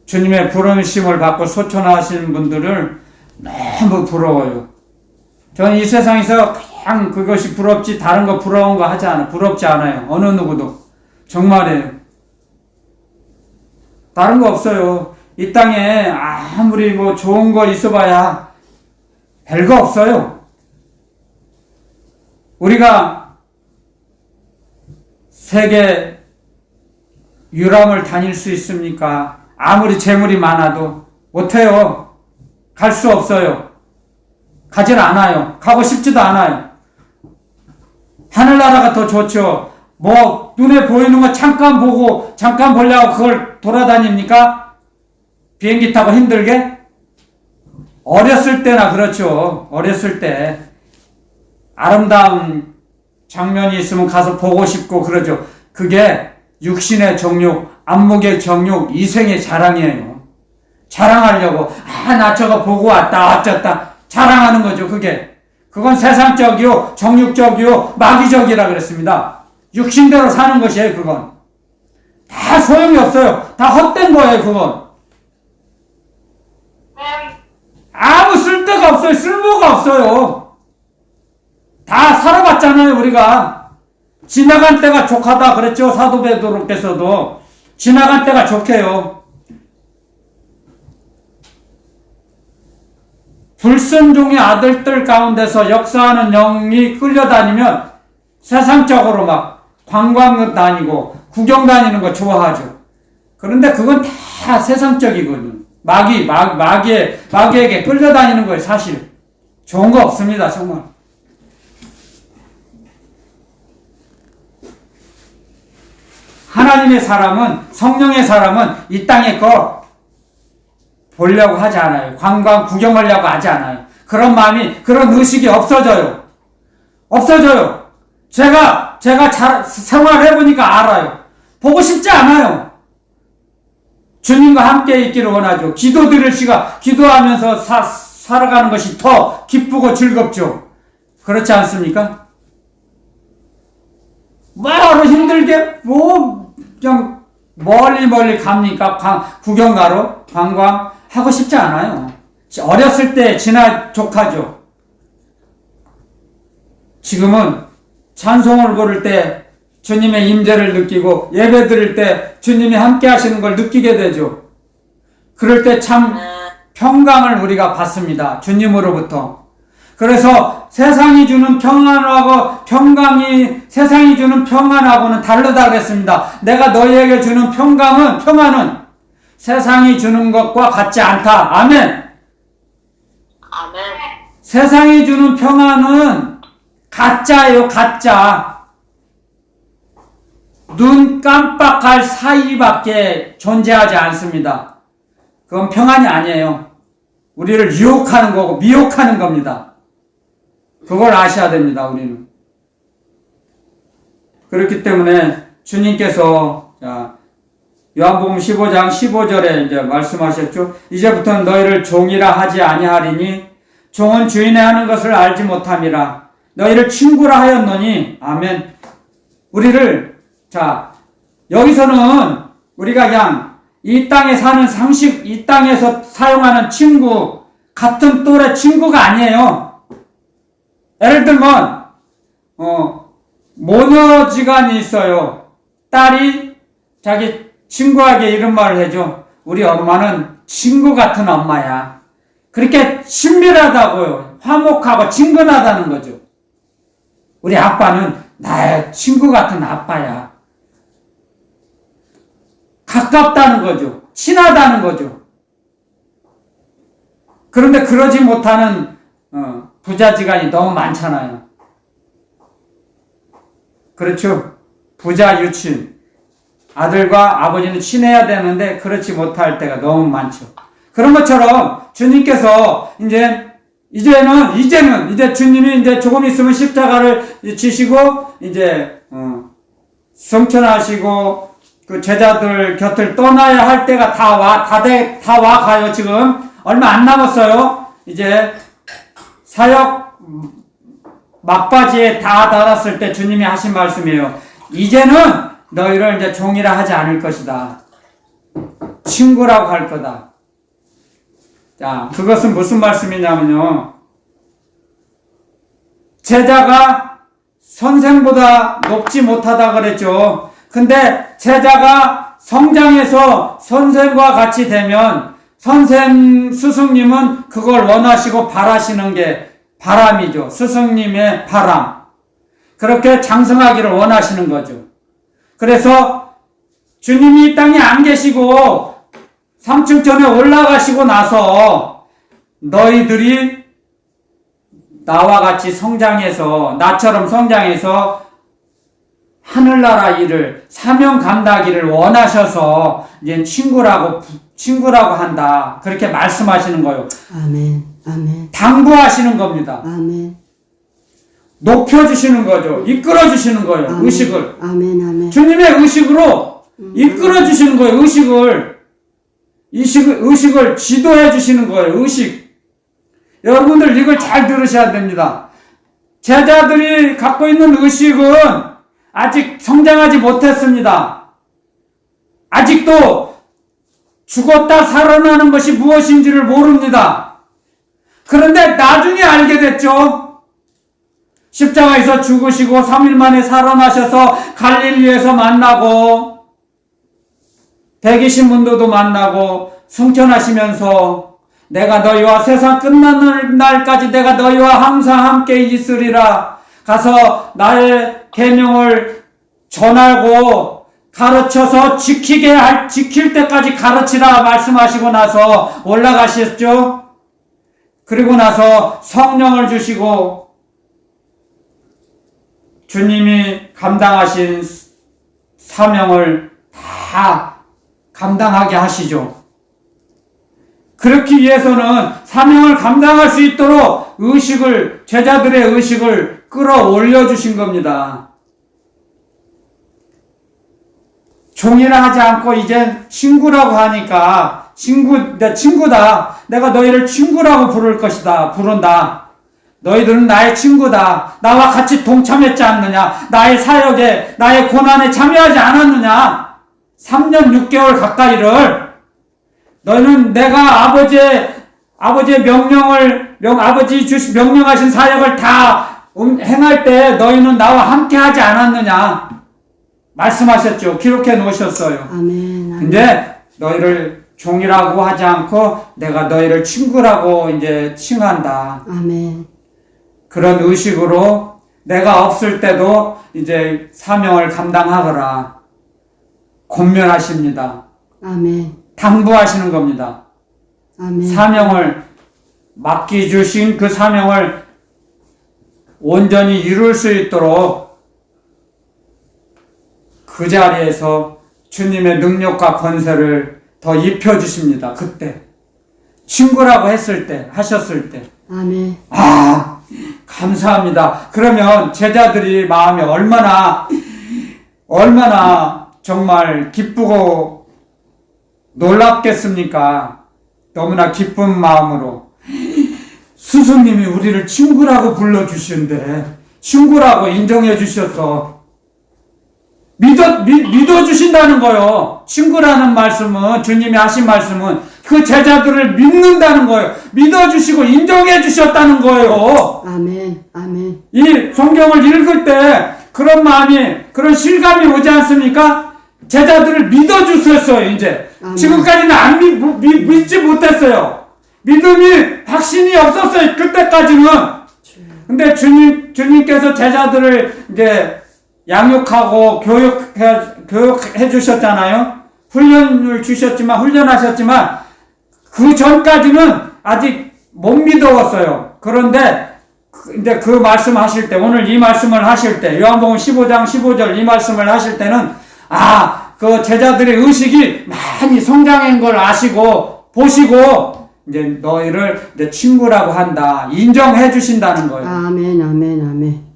주님의 부르심을 받고 소천하신 분들을 너무 부러워요. 저는 이 세상에서 그냥 그것이 부럽지 다른 거 부러운 거 하지 않아요. 부럽지 않아요. 어느 누구도. 정말이에요. 다른 거 없어요. 이 땅에 아무리 좋은 거 있어봐야 별거 없어요. 우리가 세계 유람을 다닐 수 있습니까? 아무리 재물이 많아도 못해요. 갈 수 없어요. 가질 않아요. 가고 싶지도 않아요. 하늘나라가 더 좋죠. 눈에 보이는 거 잠깐 보려고 그걸 돌아다닙니까? 비행기 타고 힘들게? 어렸을 때나 그렇죠. 어렸을 때 아름다운 장면이 있으면 가서 보고 싶고 그러죠. 그게 육신의 정욕, 안목의 정욕, 이생의 자랑이에요. 자랑하려고 나 저거 보고 왔다 어쩌다 자랑하는 거죠. 그건 세상적이요, 정욕적이요, 마귀적이라 그랬습니다. 육신대로 사는 것이에요. 그건 다 소용이 없어요. 다 헛된 거예요. 그건 아무 쓸데가 없어요. 쓸모가 없어요. 다 살아봤잖아요. 우리가 지나간 때가 족하다 그랬죠. 사도 베드로께서도 지나간 때가 좋게요. 불순종의 아들들 가운데서 역사하는 영이 끌려다니면 세상적으로 막 관광 다니고 구경 다니는 거 좋아하죠. 그런데 그건 다 세상적이거든요. 마귀에게 끌려다니는 거예요. 사실 좋은 거 없습니다. 정말. 하나님의 사람은, 성령의 사람은 이 땅에 거 보려고 하지 않아요. 관광 구경하려고 하지 않아요. 그런 마음이, 그런 의식이 없어져요. 제가 생활해보니까 알아요. 보고 싶지 않아요. 주님과 함께 있기를 원하죠. 기도드릴 시간, 기도하면서 살아가는 것이 더 기쁘고 즐겁죠. 그렇지 않습니까? 뭐로 힘들게 그냥 멀리 갑니까? 구경 가러? 관광? 하고 싶지 않아요. 어렸을 때 지나 족하죠. 지금은 찬송을 부를 때 주님의 임재를 느끼고 예배 드릴 때 주님이 함께 하시는 걸 느끼게 되죠. 그럴 때 참 평강을 우리가 받습니다. 주님으로부터. 그래서 세상이 주는 평안하고 세상이 주는 평안하고는 다르다 그랬습니다. 내가 너희에게 주는 평안은 세상이 주는 것과 같지 않다. 아멘. 아멘. 세상이 주는 평안은 가짜예요, 가짜. 눈 깜빡할 사이밖에 존재하지 않습니다. 그건 평안이 아니에요. 우리를 유혹하는 거고 미혹하는 겁니다. 그걸 아셔야 됩니다, 우리는. 그렇기 때문에 주님께서 요한복음 15장 15절에 이제 말씀하셨죠. 이제부터는 너희를 종이라 하지 아니하리니 종은 주인의 하는 것을 알지 못함이라. 너희를 친구라 하였노니. 아멘. 우리를 여기서는 우리가 그냥 이 땅에 사는 상식, 이 땅에서 사용하는 친구, 같은 또래 친구가 아니에요. 예를 들면 모녀지간이 있어요. 딸이 자기 친구에게 이런 말을 해줘. 우리 엄마는 친구 같은 엄마야. 그렇게 친밀하다고요. 화목하고 친근하다는 거죠. 우리 아빠는 나의 친구 같은 아빠야. 가깝다는 거죠. 친하다는 거죠. 그런데 그러지 못하는 부자지간이 너무 많잖아요. 그렇죠? 부자 유친. 아들과 아버지는 친해야 되는데 그렇지 못할 때가 너무 많죠. 그런 것처럼 주님께서 이제 주님이 이제 조금 있으면 십자가를 지시고 이제 성천하시고 그 제자들 곁을 떠나야 할 때가 다 와 가요. 지금 얼마 안 남았어요. 이제 사역 막바지에 다 달았을 때 주님이 하신 말씀이에요. 이제는 너희를 이제 종이라 하지 않을 것이다. 친구라고 할 거다. 자, 그것은 무슨 말씀이냐면요. 제자가 선생보다 높지 못하다 그랬죠. 근데 제자가 성장해서 선생과 같이 되면 스승님은 그걸 원하시고 바라시는 게 바람이죠. 스승님의 바람. 그렇게 장성하기를 원하시는 거죠. 그래서 주님이 이 땅에 안 계시고 삼층천에 올라가시고 나서 너희들이 나와 같이 성장해서 나처럼 성장해서 하늘나라 일을 사명 감당하기를 원하셔서 이제 친구라고 한다. 그렇게 말씀하시는 거예요. 아멘. 아멘. 당부하시는 겁니다. 아멘. 높여주시는 거죠. 이끌어주시는 거예요. 아멘. 의식을. 아멘. 아멘. 주님의 의식으로 이끌어주시는 거예요. 의식을 지도해 주시는 거예요. 의식. 여러분들 이걸 잘 들으셔야 됩니다. 제자들이 갖고 있는 의식은 아직 성장하지 못했습니다. 아직도 죽었다 살아나는 것이 무엇인지를 모릅니다. 그런데 나중에 알게 됐죠. 십자가에서 죽으시고 3일 만에 살아나셔서 갈릴리에서 만나고 120문도도 만나고 승천하시면서 내가 너희와 세상 끝나는 날까지 내가 너희와 항상 함께 있으리라. 가서 나의 계명을 전하고 가르쳐서 지킬 때까지 가르치라 말씀하시고 나서 올라가셨죠. 그리고 나서 성령을 주시고 주님이 감당하신 사명을 다 감당하게 하시죠. 그렇기 위해서는 사명을 감당할 수 있도록 제자들의 의식을 끌어올려 주신 겁니다. 종이라 하지 않고 이제 친구라고 하니까 내 친구다. 내가 너희를 친구라고 부른다. 너희들은 나의 친구다. 나와 같이 동참했지 않느냐? 나의 사역에, 나의 고난에 참여하지 않았느냐? 3년 6개월 가까이를 너희는 내가 아버지의 명령하신 사역을 다 행할 때 너희는 나와 함께 하지 않았느냐? 말씀하셨죠. 기록해 놓으셨어요. 아멘. 근데 너희를 종이라고 하지 않고 내가 너희를 친구라고 이제 칭한다. 아멘. 그런 의식으로 내가 없을 때도 이제 사명을 감당하거라. 권면하십니다. 아멘. 당부하시는 겁니다. 아멘. 사명을 맡겨주신 그 사명을 온전히 이룰 수 있도록 그 자리에서 주님의 능력과 권세를 더 입혀주십니다. 그때 친구라고 하셨을 때 아멘. 감사합니다. 그러면 제자들이 마음이 얼마나 정말 기쁘고 놀랍겠습니까? 너무나 기쁜 마음으로 스승님이 우리를 친구라고 불러주시는데 친구라고 인정해 주셨어. 믿어주신다는 거예요. 친구라는 말씀은, 주님이 하신 말씀은 그 제자들을 믿는다는 거예요. 믿어주시고 인정해 주셨다는 거예요. 아멘. 아멘. 이 성경을 읽을 때 그런 마음이, 그런 실감이 오지 않습니까? 제자들을 믿어주셨어요, 이제. 아멘. 지금까지는 믿지 못했어요. 믿음이, 확신이 없었어요, 그때까지는. 근데 주님께서 제자들을 이제 양육하고 교육해 주셨잖아요. 훈련하셨지만 그 전까지는 아직 못 믿어왔어요. 그런데 이제 그 말씀하실 때, 오늘 이 말씀을 하실 때, 요한복음 15장 15절 이 말씀을 하실 때는 그 제자들의 의식이 많이 성장한 걸 아시고 보시고 이제 너희를 이제 친구라고 한다, 인정해 주신다는 거예요. 아멘. 아멘. 아멘.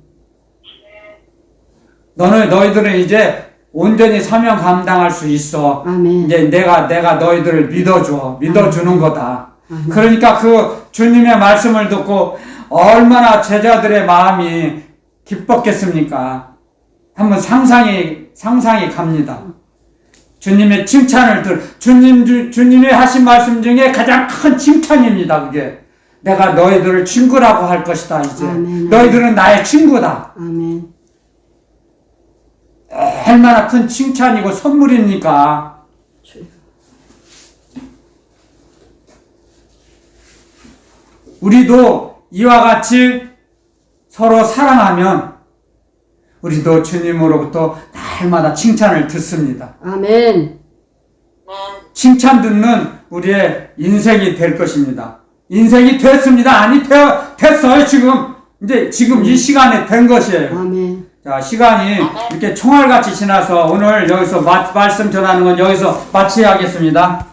너희들은 이제 온전히 사명 감당할 수 있어. 아멘. 이제 내가 너희들을 믿어주는 거다. 아멘. 그러니까 그 주님의 말씀을 듣고 얼마나 제자들의 마음이 기뻤겠습니까? 한번 상상이 갑니다. 주님의 칭찬을 주님이 하신 말씀 중에 가장 큰 칭찬입니다. 그게 내가 너희들을 친구라고 할 것이다. 이제 아멘. 너희들은 나의 친구다. 아멘. 얼마나 큰 칭찬이고 선물입니까? 우리도 이와 같이 서로 사랑하면 우리도 주님으로부터 날마다 칭찬을 듣습니다. 아멘. 칭찬 듣는 우리의 인생이 될 것입니다. 인생이 됐습니다. 아니, 됐어요, 지금. 이제 지금 이 시간에 된 것이에요. 아멘. 자, 시간이 이렇게 총알같이 지나서 오늘 여기서 말씀 전하는 건 여기서 마쳐야겠습니다.